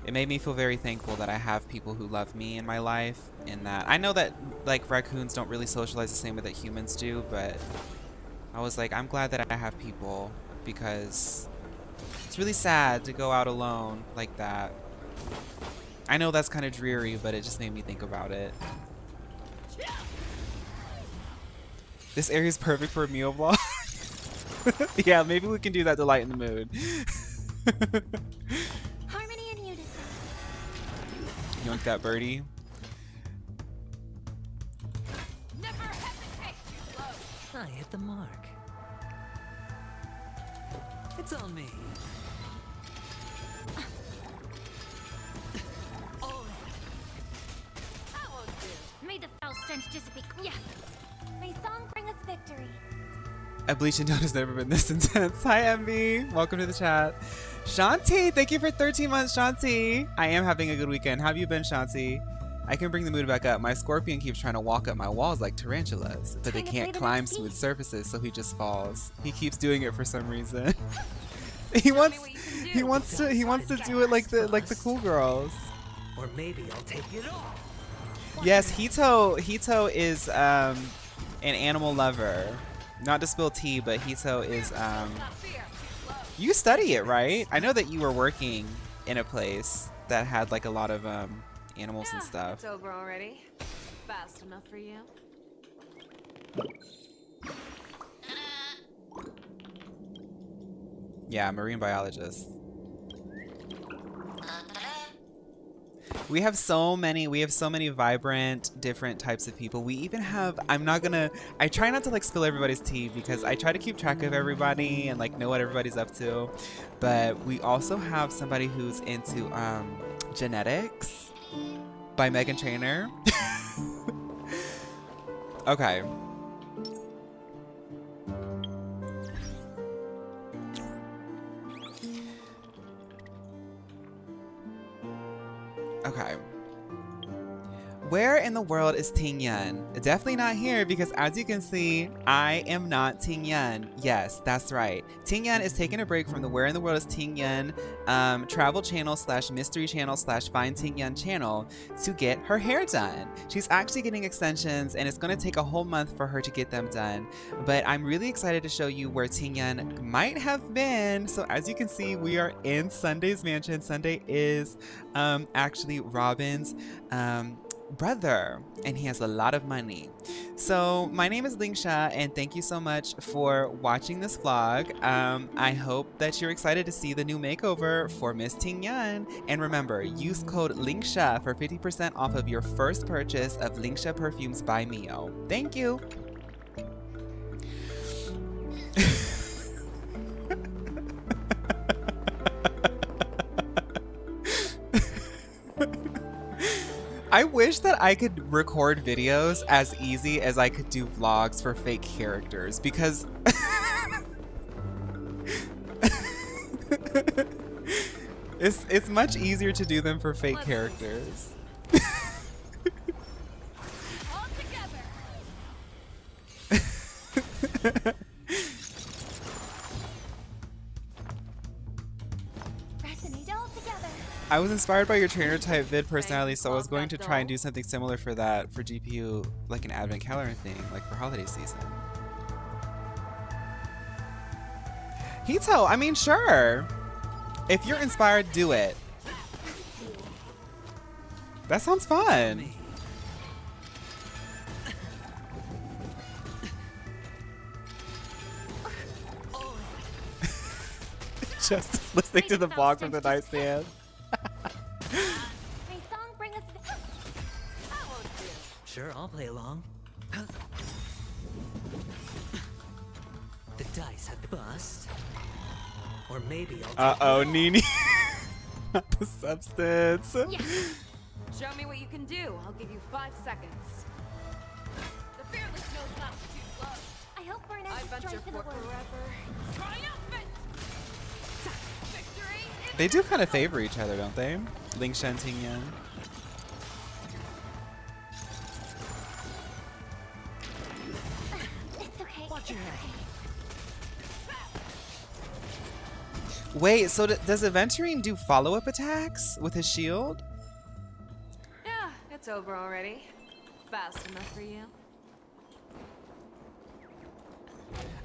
it made me feel very thankful that I have people who love me in my life, and that I know that like raccoons don't really socialize the same way that humans do, but I was like, I'm glad that I have people, because it's really sad to go out alone like that. I know that's kind of dreary, but it just made me think about it. This area is perfect for a meal vlog. Yeah, maybe we can do that to lighten the mood. Harmony and unison. Yoink that birdie. Never hesitate too close. I hit the mark. It's on me. May the foul stench dissipate. Yeah. May song bring us victory. A bleaching note has never been this intense. Hi, Emmy. Welcome to the chat. Shanti, thank you for 13 months, Shanti. I am having a good weekend. How have you been, Shanti? I can bring the mood back up. My scorpion keeps trying to walk up my walls like tarantulas, but they can't climb smooth surfaces, so he just falls. He keeps doing it for some reason. he wants to do it like the cool girls. Or maybe I'll take it off. Yes, Hito is an animal lover. Not to spill tea, but Hito is you study it, right? I know that you were working in a place that had like a lot of animals and stuff. It's over already. Fast enough for you? Yeah, marine biologist. We have so many vibrant, different types of people. We even have, I try not to like spill everybody's tea because I try to keep track of everybody and like know what everybody's up to. But we also have somebody who's into genetics by Megan Trainor. Okay. Okay. Where in the world is Ting Yun? Definitely not here because as you can see, I am not Ting Yun. Yes, that's right. Ting Yun is taking a break from the Where in the World is Ting Yun travel channel / mystery channel / find Ting Yun channel to get her hair done. She's actually getting extensions and it's going to take a whole month for her to get them done. But I'm really excited to show you where Ting Yun might have been. So as you can see, we are in Sunday's mansion. Sunday is actually Robin's brother, and he has a lot of money. So my name is Lingsha, and thank you so much for watching this vlog. I hope that you're excited to see the new makeover for Miss Ting Yun. And remember, use code Lingsha for 50% off of your first purchase of Lingsha Perfumes by Mio. Thank you. I wish that I could record videos as easy as I could do vlogs for fake characters, because it's much easier to do them for fake characters. All together. I was inspired by your trainer type vid personality, so I was going to try and do something similar for that, for GPU, like an advent calendar thing, like for holiday season. Hito, I mean, sure. If you're inspired, do it. That sounds fun. Just listening to the vlog from the nightstand. May song bring us Sure, I'll play along. The dice have bust. Or maybe I'll Uh-oh, Nini. Not the substance. Yeah. Show me what you can do. I'll give you 5 seconds. The fearless knows not too close. I hope we're I not venture strength in the forth word. forever. Triumphant! They do kind of favor each other, don't they? Ling Shen, Ting Yan. It's okay. Watch your head. Wait, so does Aventurine do follow-up attacks with his shield? Yeah, it's over already. Fast enough for you.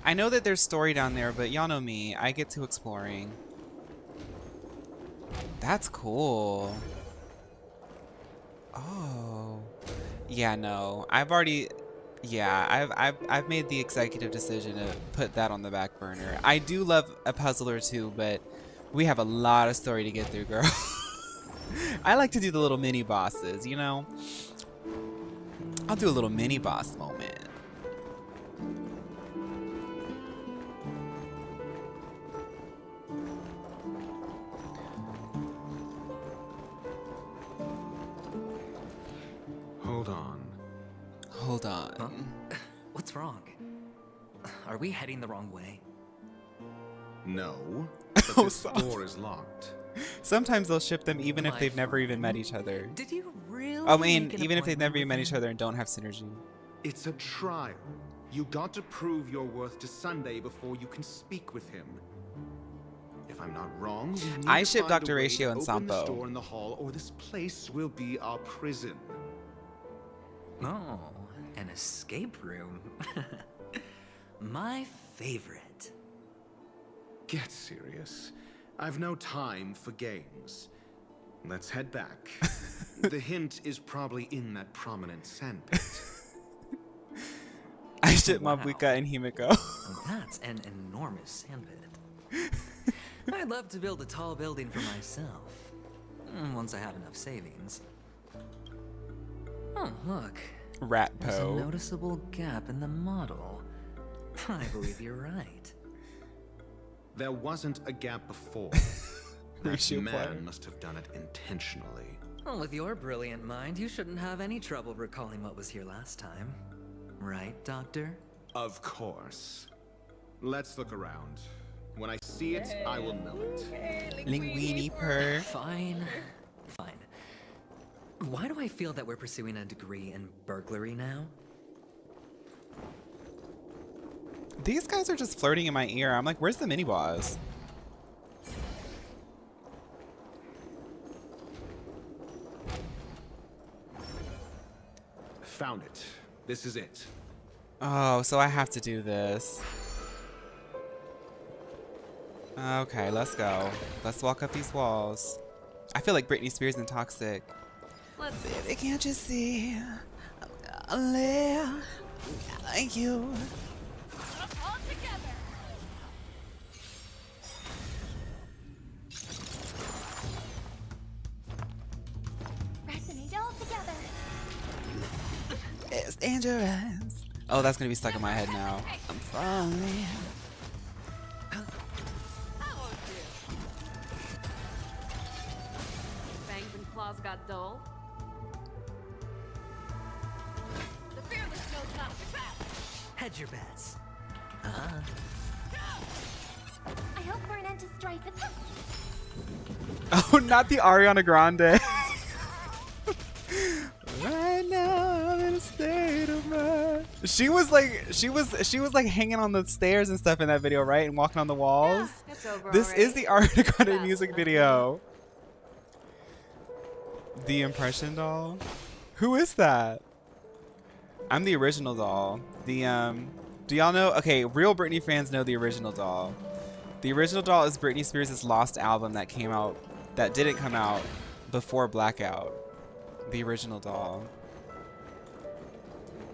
I know that there's story down there, but y'all know me. I get to exploring. That's cool. Oh. Yeah, no. I've already... Yeah, I've made the executive decision to put that on the back burner. I do love a puzzle or two, but we have a lot of story to get through, girl. I like to do the little mini bosses, you know? I'll do a little mini boss moment. Hold on. Hold on. Huh? What's wrong? Are we heading the wrong way? No. But this door is locked. Sometimes they'll ship them even if they've never even met each other. Did you really? I mean, even if they've never even met each other and don't have synergy. It's a trial. You got to prove your worth to Sunday before you can speak with him. If I'm not wrong, we need I to ship find a Dr. way Ratio to and open the Sampo. store in the hall, or this place will be our prison. Oh, an escape room. My favorite. Get serious. I've no time for games. Let's head back. The hint is probably in that prominent sandpit. I ship Mabuka and Himiko. That's an enormous sandpit. I'd love to build a tall building for myself. Once I have enough savings. Oh, look. Rat There's a Po. noticeable gap in the model. I believe you're right. There wasn't a gap before. That Ratio man player. must have done it intentionally. Well, with your brilliant mind, you shouldn't have any trouble recalling what was here last time. Right, Doctor? Of course. Let's look around. When I see it, I will know it. Linguini purr. Fine. Fine. Why do I feel that we're pursuing a degree in burglary now? These guys are just flirting in my ear. I'm like, where's the mini boss? Found it. This is it. Oh, so I have to do this. Okay, let's go. Let's walk up these walls. I feel like Britney Spears and Toxic. Let's Baby, can't you see? I'm gonna live like you. all together. Resonate all together. It's dangerous. Oh, that's gonna be stuck in my head now. I'm falling. Fangs and claws got dull. The fearless knows not to trap. Hedge your bets. I hope for an end to strife. Oh, not the Ariana Grande. Right now I'm in a state of mind. She was like hanging on the stairs and stuff in that video, right? And walking on the walls. Yeah, it's over This already. is the Ariana Grande Fast music enough. video. The impression doll. Who is that? I'm the original doll. The do y'all know? Okay, real Britney fans know the original doll. The original doll is Britney Spears' lost album that came out, that didn't come out before Blackout. The original doll.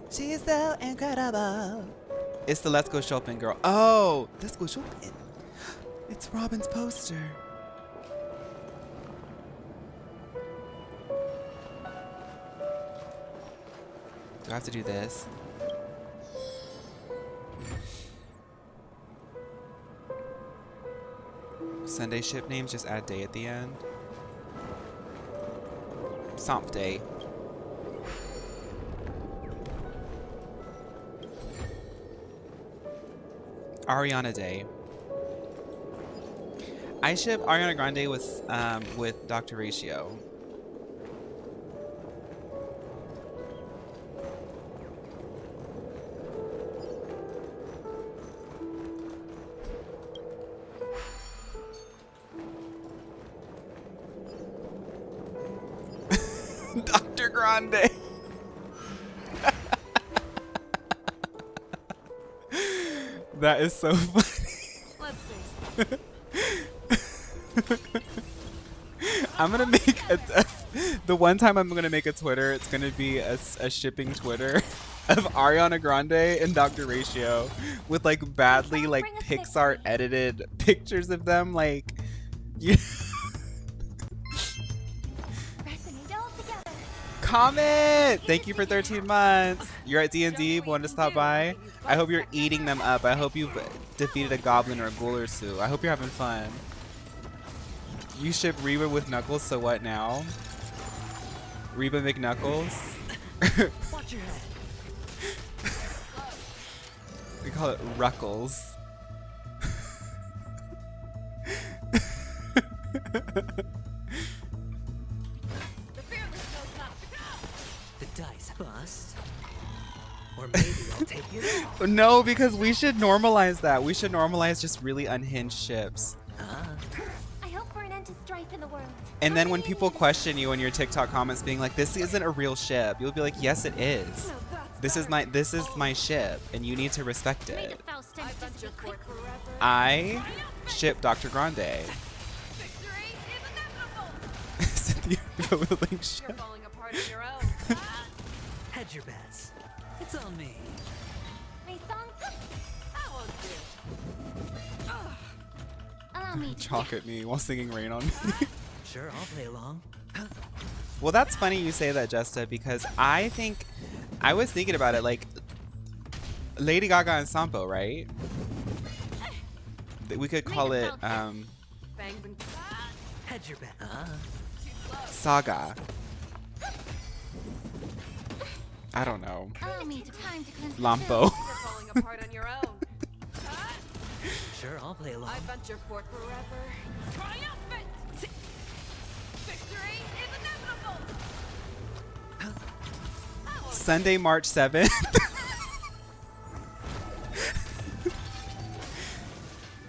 She's so incredible. It's the Let's Go Shopping girl. Oh, Let's Go Shopping. It's Robin's poster. Do I have to do this? Sunday ship names, just add day at the end. Somp Day. Ariana Day. I ship Ariana Grande with Dr. Ratio. Dr. Grande. That is so funny. I'm gonna make the one time I'm gonna make a Twitter, it's gonna be a shipping Twitter of Ariana Grande and Dr. Ratio with like badly like Pixar edited pictures of them, like you. Comment! Thank you for 13 months. You're at D&D, wanted to stop by. I hope you're eating them up. I hope you've defeated a goblin or a ghoul or two. I hope you're having fun. You ship Reba with Knuckles, so what now? Reba McKnuckles? Watch your head. We call it Ruckles. The dice bust. Or maybe I'll take you out. No, because we should normalize that. We should normalize just really unhinged ships. I hope for an end to strife in the world. And then when people question you in your TikTok comments being like, this isn't a real ship, you'll be like, yes it is. This is my ship and you need to respect it. I ship Dr. Grande. Cynthia with a link ship. You're falling apart on your own. Hedge your bets. It's on me. Allow me to Chalk at me while singing Rain on Me. Sure, I'll play along. Well, that's funny you say that, Jesta, because I think I was thinking about it, like Lady Gaga and Sampo, right? We could call it Hedge your bet. Saga. I don't know. Allow me time to cleanse Lampo. You're falling apart on your own. Sure, I'll play along. I venture forth forever. Triumphant! Victory is inevitable! Sunday, March 7th.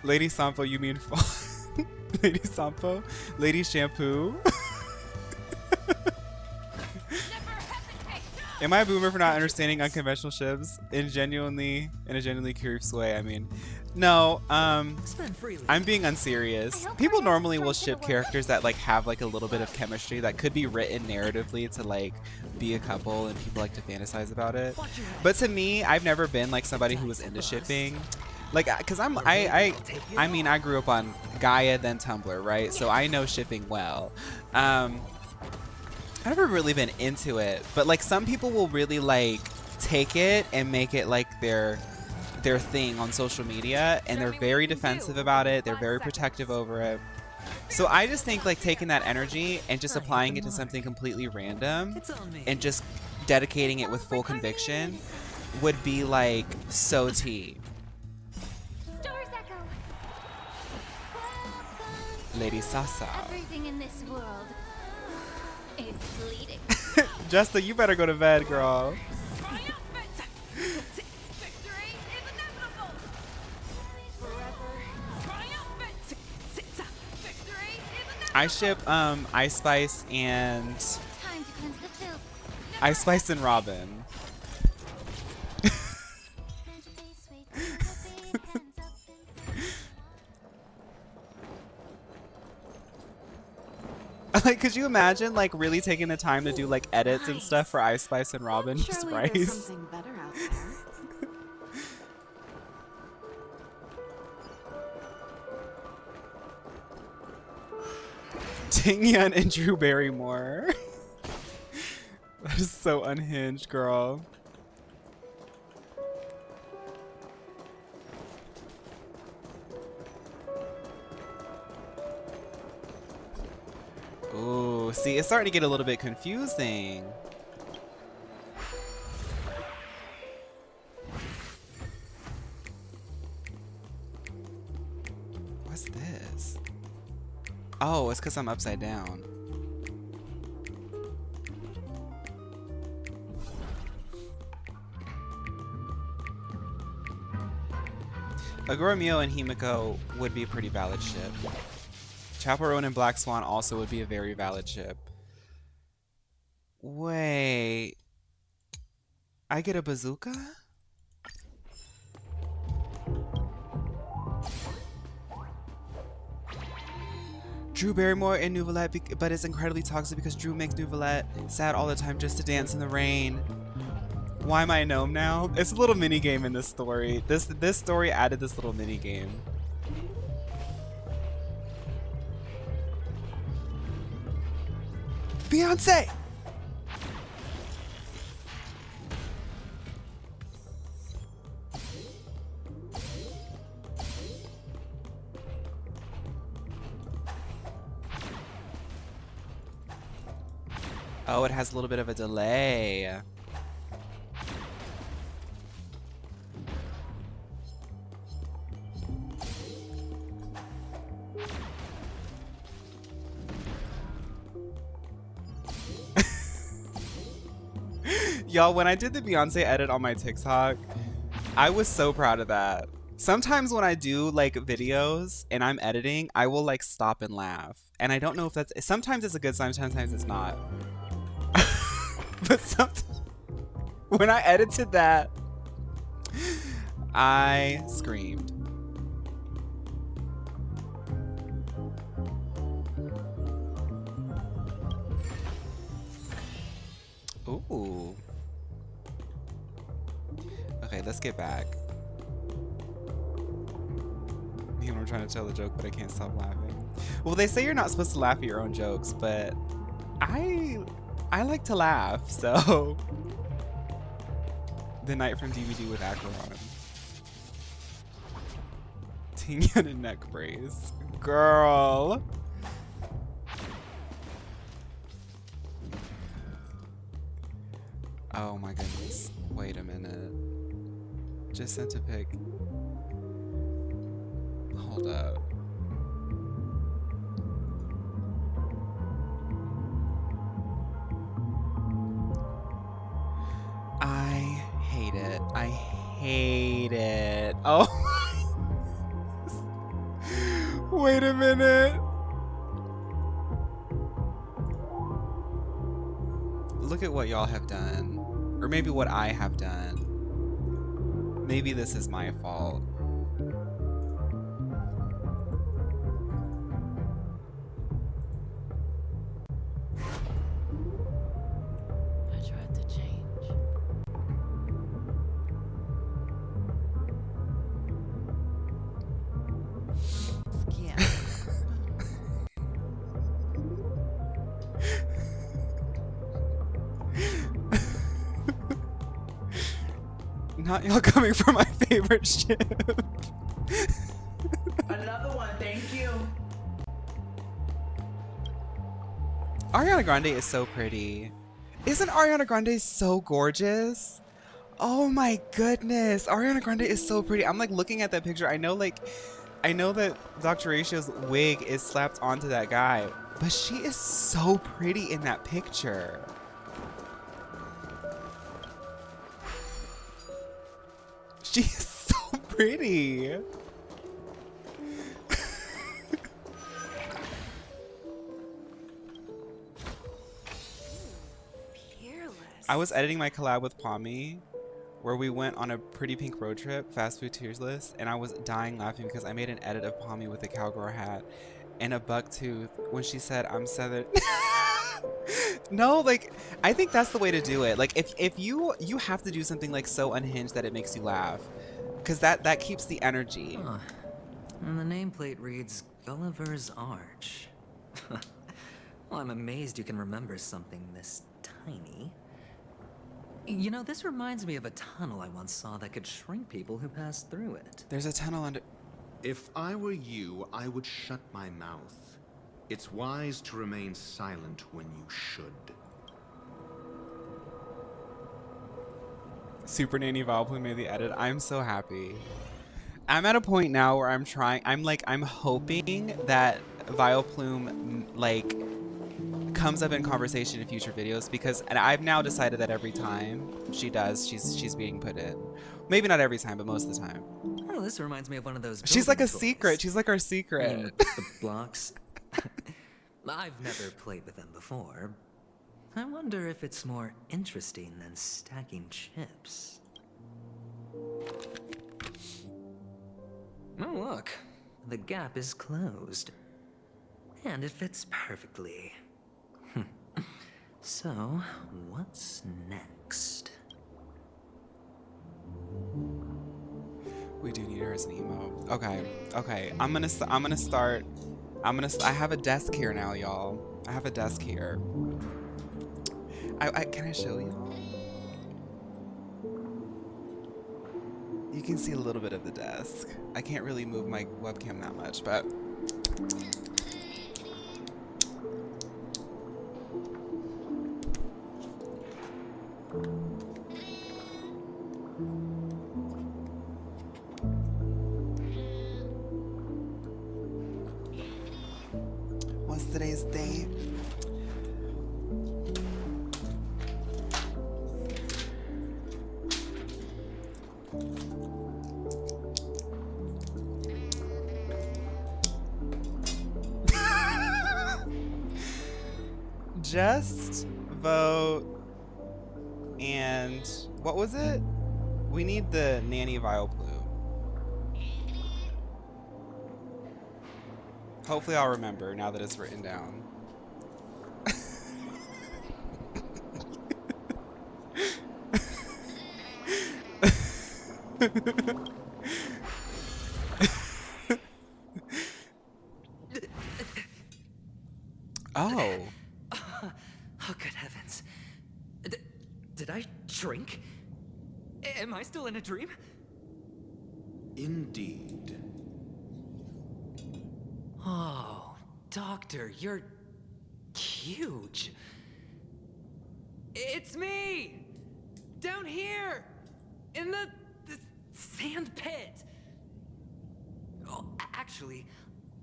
Lady Sampo, you mean Lady Sampo? Lady Shampoo? Am I a boomer for not understanding unconventional ships in a genuinely curious way? I mean, no, I'm being unserious. People normally will ship characters that like have like a little bit of chemistry that could be written narratively to like be a couple and people like to fantasize about it. But to me, I've never been like somebody who was into shipping. Like, cause I mean, I grew up on Gaia, then Tumblr, right? So I know shipping well. I've never really been into it, but like some people will really like take it and make it like their thing on social media, and they're very defensive about it. They're very protective over it. So I just think like taking that energy and just applying it to something completely random and just dedicating it with full conviction would be like so tea. Lady Sasa. everything in this world. It's bleeding. Justa, you better go to bed, girl. I ship Ice Spice and Ice Spice and Robin. Like, could you imagine like really taking the time to do like edits and stuff for Ice Spice and Robin? Just Surely there's Rice. something better out there. Tingyan and Drew Barrymore. That is so unhinged, girl. Ooh, see, it's starting to get a little bit confusing. What's this? Oh, it's because I'm upside down. Agoromio and Himiko would be a pretty valid ship. Chaperone and Black Swan also would be a very valid ship. Wait. I get a bazooka? Drew Barrymore in Nouvellette, but it's incredibly toxic because Drew makes Nouvellette sad all the time just to dance in the rain. Why am I a gnome now? It's a little mini game in this story. This story added this little mini game. Beyonce! Oh, it has a little bit of a delay. Y'all, when I did the Beyonce edit on my TikTok, I was so proud of that. Sometimes when I do like videos and I'm editing, I will like stop and laugh. And I don't know if that's, sometimes it's a good sign, sometimes it's not. But sometimes, when I edited that, I screamed. Ooh. Okay, let's get back. You know, I'm trying to tell a joke, but I can't stop laughing. Well, they say you're not supposed to laugh at your own jokes, but I like to laugh, so. The Night from DVD with Acheron. Tingyun and neck brace. Girl. Oh my goodness. Wait a minute. Just sent a pic. Hold up. I hate it. I hate it. Oh. Wait a minute. Look at what y'all have done. Or maybe what I have done. Maybe this is my fault. I tried to change. Skin. Not y'all coming for my favorite ship. Another one, thank you. Ariana Grande is so pretty. Isn't Ariana Grande so gorgeous? Oh my goodness. Ariana Grande is so pretty. I'm like looking at that picture. I know that Dr. Ratio's wig is slapped onto that guy, but she is so pretty in that picture. She is so pretty. I was editing my collab with Pommy, where we went on a pretty pink road trip, fast food tiers list, and I was dying laughing because I made an edit of Pommy with a cowgirl hat and a buck tooth when she said, "I'm Southern." No, like, I think that's the way to do it. Like, if you have to do something like so unhinged that it makes you laugh, because that keeps the energy. Huh. And the nameplate reads Gulliver's Arch. Well, I'm amazed you can remember something this tiny. You know, this reminds me of a tunnel I once saw that could shrink people who passed through it. There's a tunnel under... If I were you, I would shut my mouth. It's wise to remain silent when you should. Super Nanny Valplin made the edit. I'm so happy. I'm at a point now where I'm hoping that Vileplume like comes up in conversation in future videos, because and I've now decided that every time she does, she's being put in. Maybe not every time, but most of the time. Oh, this reminds me of one of those. She's like a toys. secret. She's like our I secret. mean, the blocks. I've never played with them before. I wonder if it's more interesting than stacking chips. Oh, look. The gap is closed. And it fits perfectly. So, what's next? We do need her as an emo. Okay, okay. I have a desk here now, y'all. I have a desk here. Can I show you? You can see a little bit of the desk. I can't really move my webcam that much, but. What's today's date? Just vote. And what was it? We need the nanny Vileplume. Hopefully I'll remember now that it's written down. Oh. Oh, good heavens. Did I shrink? Am I still in a dream? Indeed. Oh, Doctor, you're huge. It's me! Down here! In the sand pit! Oh, actually,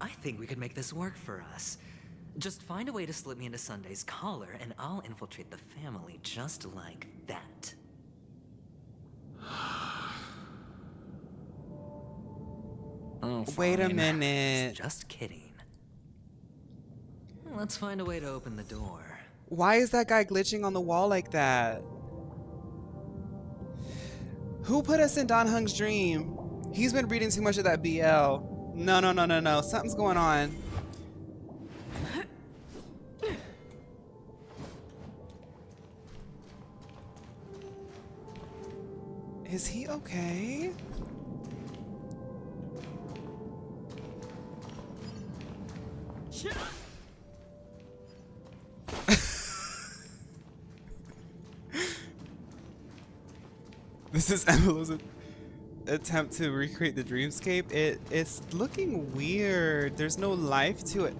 I think we could make this work for us. Just find a way to slip me into Sunday's collar, and I'll infiltrate the family just like that. Oh, wait a fine. minute. Just kidding. Let's find a way to open the door. Why is that guy glitching on the wall like that? Who put us in Don Hung's dream? He's been reading too much of that BL. No, no, no, no, no. Something's going on. Is he okay? This is Emilo's attempt to recreate the dreamscape. It's looking weird. There's no life to it.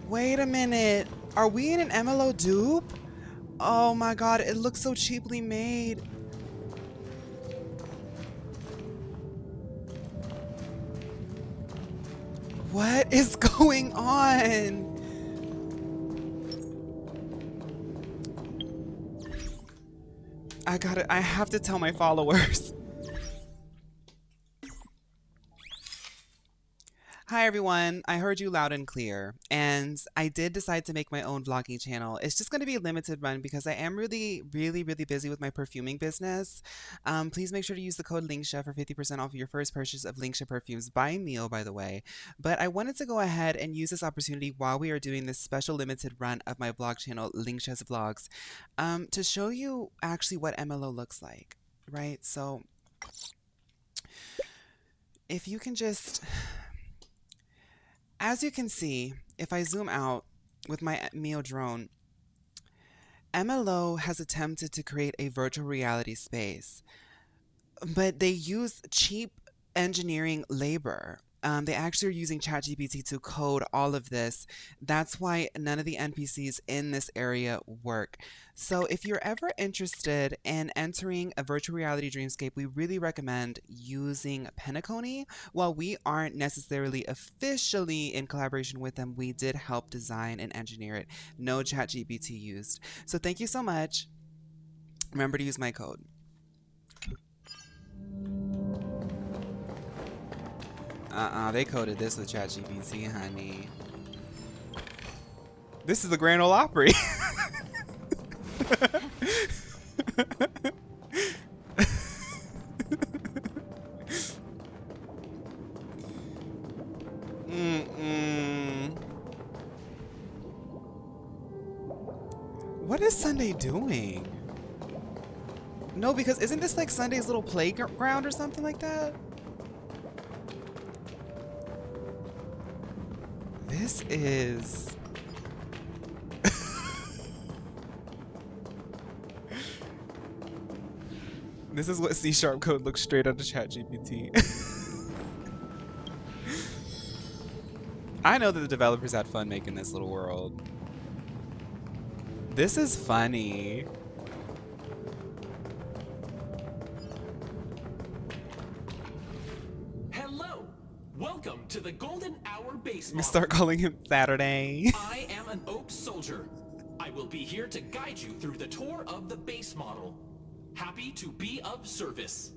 Wait a minute. Are we in an Emilo dupe? Oh my god, it looks so cheaply made. What is going on? I have to tell my followers. Hi everyone, I heard you loud and clear, and I did decide to make my own vlogging channel. It's just going to be a limited run because I am really busy with my perfuming business. Please make sure to use the code LINKSHA for 50% off your first purchase of LINKSHA perfumes by Mio, by the way. But I wanted to go ahead and use this opportunity while we are doing this special limited run of my vlog channel, LINKSHA's Vlogs, to show you actually what MLO looks like, right? So if you can just... As you can see, if I zoom out with my Mio drone, MLO has attempted to create a virtual reality space, but they use cheap engineering labor. They actually are using ChatGPT to code all of this. That's why none of the NPCs in this area work. So if you're ever interested in entering a virtual reality dreamscape, we really recommend using Penacony. While we aren't necessarily officially in collaboration with them, we did help design and engineer it. No ChatGPT used. So thank you so much. Remember to use my code. They coded this with ChatGPT, honey. This is the Grand Ole Opry. What is Sunday doing? No, because isn't this like Sunday's little playground or something like that? This is... This is what C# code looks straight out of ChatGPT. I know that the developers had fun making this little world. This is funny. Hello! Welcome to the Golden Hour base We model. start calling him Saturday. I am an Oak Soldier. I will be here to guide you through the tour of the base model. Happy to be of service.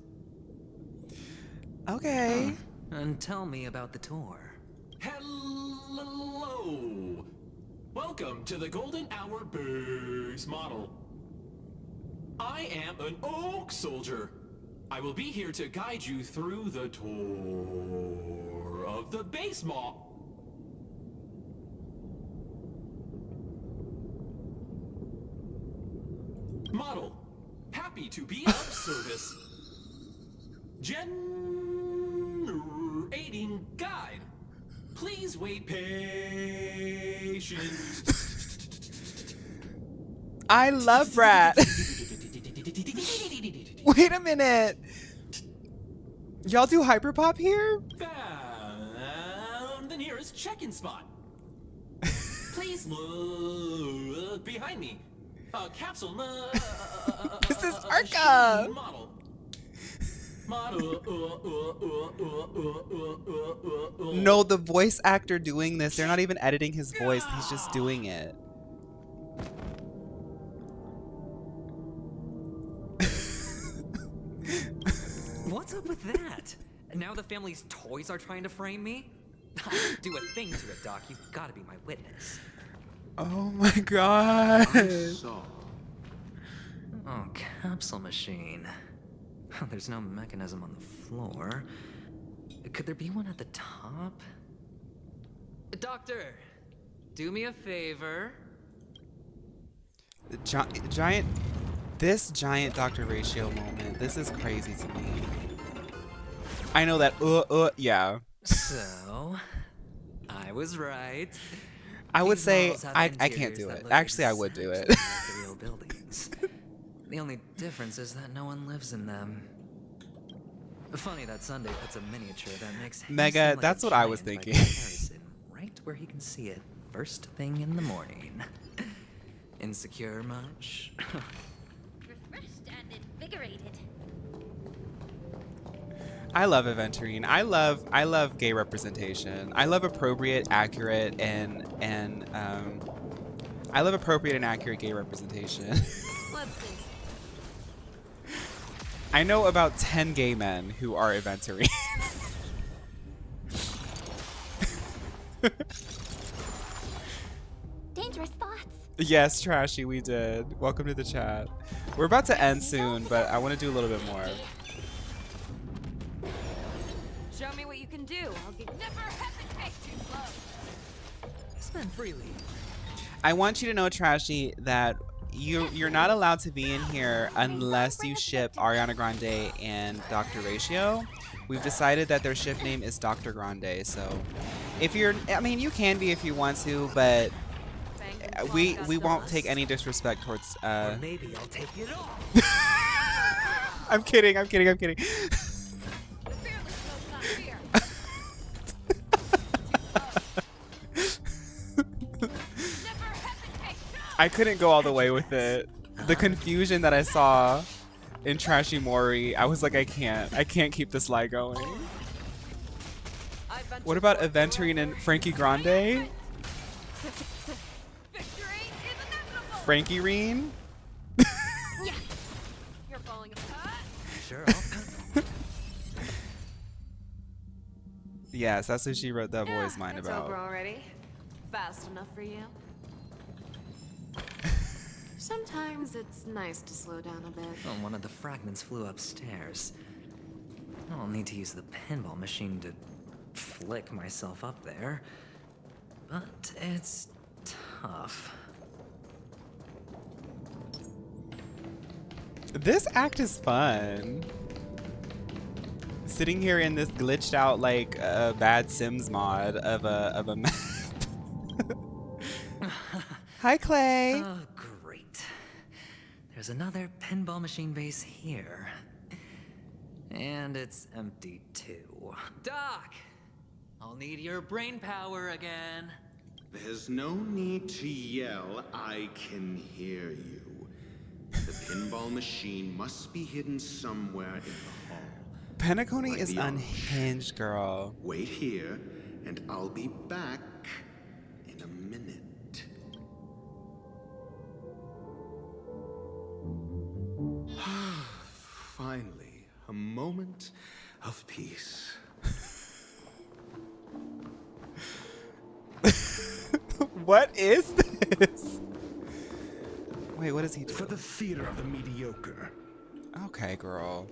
Okay. And tell me about the tour. Hello! Welcome to the Golden Hour base model. I am an Oak Soldier. I will be here to guide you through the tour of the base model. Happy to be of service. Generating guide. Please wait patient. I love Brat. Wait a minute. Y'all do hyperpop here? Found the nearest check-in spot. Please look behind me. A capsule. This is Arca. No, the voice actor doing this, they're not even editing his voice. He's just doing it. What's up with that? Now the family's toys are trying to frame me? I didn't do a thing to it, Doc. You've got to be my witness. Oh my god. Oh, capsule machine. There's no mechanism on the floor. Could there be one at the top? Doctor, do me a favor. This giant Dr. Ratio moment, this is crazy to me. I know that, yeah. So, I was right. I would These say, models have I can't interiors do that it. look Actually, I would do it. exactly like the real buildings. The only difference is that no one lives in them. Funny that Sunday puts a miniature that makes him Mega, seem like that's a what I was giant by thinking. comparison, right where he can see it first thing in the morning. Insecure much? Refreshed and invigorated. I love Aventurine. I love gay representation. I love appropriate, accurate, and I love appropriate and accurate gay representation. Let's see. I know about 10 gay men who are Aventurine. Dangerous thoughts. Yes, Trashy, we did. Welcome to the chat. We're about to end soon, but I want to do a little bit more. Show me what you can do. I'll give never hesitate to love. Spend freely. I want you to know, Trashy, that you're not allowed to be in here unless you ship Ariana Grande and Dr. Ratio. We've decided that their ship name is Dr. Grande, so if you're, I mean, you can be if you want to, but we won't take any disrespect towards. Or maybe I'll take it all. I'm kidding. I couldn't go all the way with it. The confusion that I saw in Trashy Mori, I was like, I can't keep this lie going. What about Aventurine and Frankie Grande? Frankie Reen? Yeah. You're falling apart. Sure. Yes, that's what she wrote that boy's mind It's about. over already. Fast enough for you. Sometimes it's nice to slow down a bit. Oh, one of the fragments flew upstairs. I'll need to use the pinball machine to flick myself up there. But it's tough. This act is fun. Sitting here in this glitched out like bad Sims mod of a map. Hi, Clay. Oh, great. There's another pinball machine base here. And it's empty too. Doc! I'll need your brain power again. There's no need to yell. I can hear you. The pinball machine must be hidden somewhere in the hall. Penacony By is the arch. unhinged, girl. Wait here, and I'll be back in a minute. Finally, a moment of peace. What is this? Wait, what is he doing? For the theater of the mediocre. Okay, girl.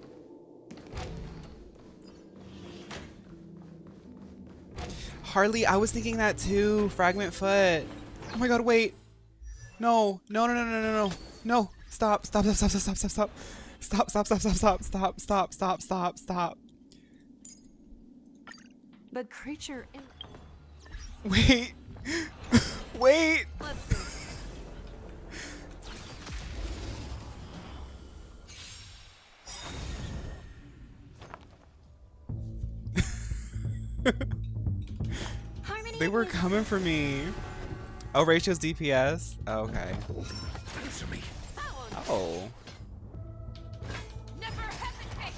Harley, I was thinking that too. Fragment foot. Oh my god, wait. No. No, no, no, no, no, no. No. Stop. Stop, stop, stop, stop, stop, stop. Stop, stop, stop, stop, stop, stop, stop, stop, stop, stop. The creature in... Wait. Wait. Let's see. They were coming for me. Oh, Rachel's DPS? Oh, okay. Answer me. Oh. Never hesitate.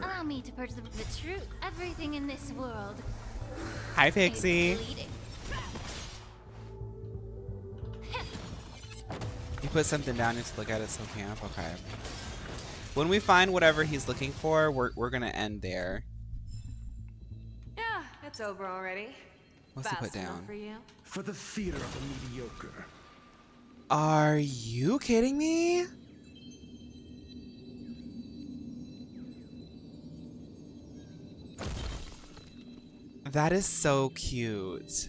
Allow me to preserve the truth. Everything in this world. Hi, Pixie. is bleeding. You put something down just to look at it, so camp. Okay. When we find whatever he's looking for, we're gonna end there. Yeah, it's over already. What's he Fast put enough down? for you. For the theater of the mediocre. Are you kidding me? That is so cute.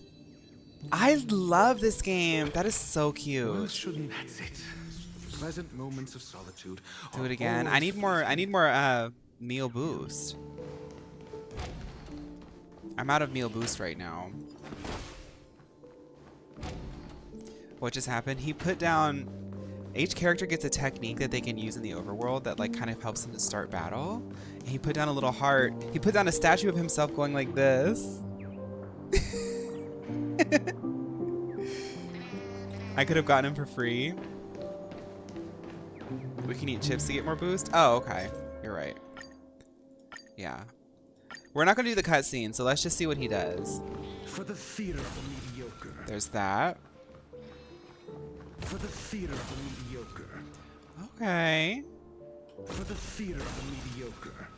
I love this game. That is so Well, cute. shouldn't that's it. Pleasant moments of solitude. Do are it again. I always need more. I need more meal boost. I'm out of meal boost right now. What just happened? He put down. Each character gets a technique that they can use in the overworld that like kind of helps them to start battle. And he put down a little heart. He put down a statue of himself going like this. I could have gotten him for free. We can eat chips to get more boost? Oh, okay. You're right. Yeah. We're not going to do the cutscene, so let's just see what he does. For the theater of the mediocre. There's that. For the theater of the mediocre. Okay. For the theater of the mediocre.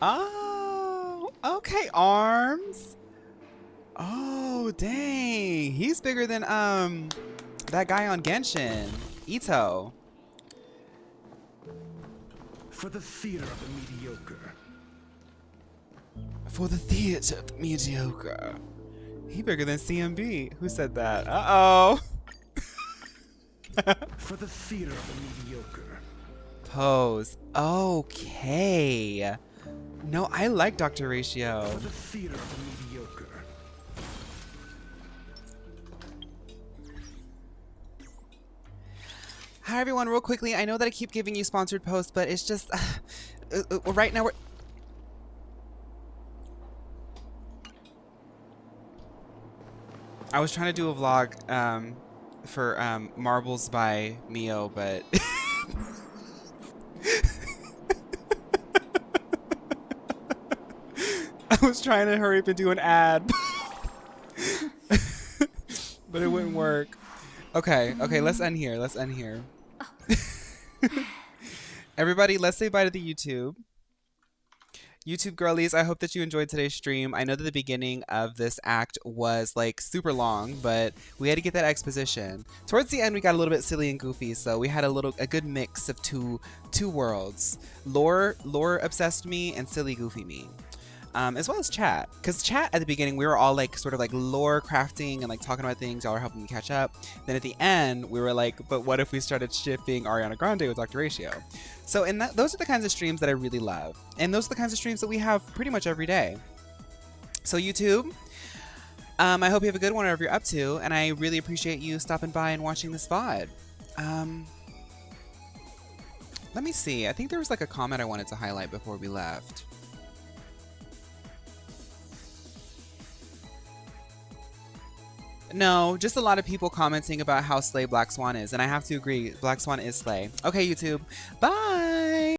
Oh, okay, arms. Oh, dang. He's bigger than that guy on Genshin, Ito. For the theater of the mediocre. For the theater of the mediocre. He bigger than CMB. Who said that? Uh-oh. For the theater of the mediocre. Pose. Okay. No, I like Dr. Ratio. For the theater of the mediocre. Hi everyone, real quickly. I know that I keep giving you sponsored posts, but it's just right now we're. I was trying to do a vlog for Marbles by Mio, but I was trying to hurry up and do an ad, but it wouldn't work. Okay, let's end here. Let's end here. Everybody, let's say bye to the YouTube. YouTube girlies, I hope that you enjoyed today's stream. I know that the beginning of this act was like super long, but we had to get that exposition. Towards the end, we got a little bit silly and goofy, so we had a good mix of two worlds. Lore obsessed me and silly goofy me. As well as chat, because chat at the beginning we were all like sort of like lore crafting and like talking about things. Y'all were helping me catch up. Then at the end we were like, but what if we started shipping Ariana Grande with Dr. Ratio? So those are the kinds of streams that I really love, and those are the kinds of streams that we have pretty much every day. So YouTube, I hope you have a good one whatever you're up to, and I really appreciate you stopping by and watching this VOD. Let me see. I think there was like a comment I wanted to highlight before we left. No, just a lot of people commenting about how slay Black Swan is, and I have to agree, Black Swan is slay. Okay, YouTube, bye!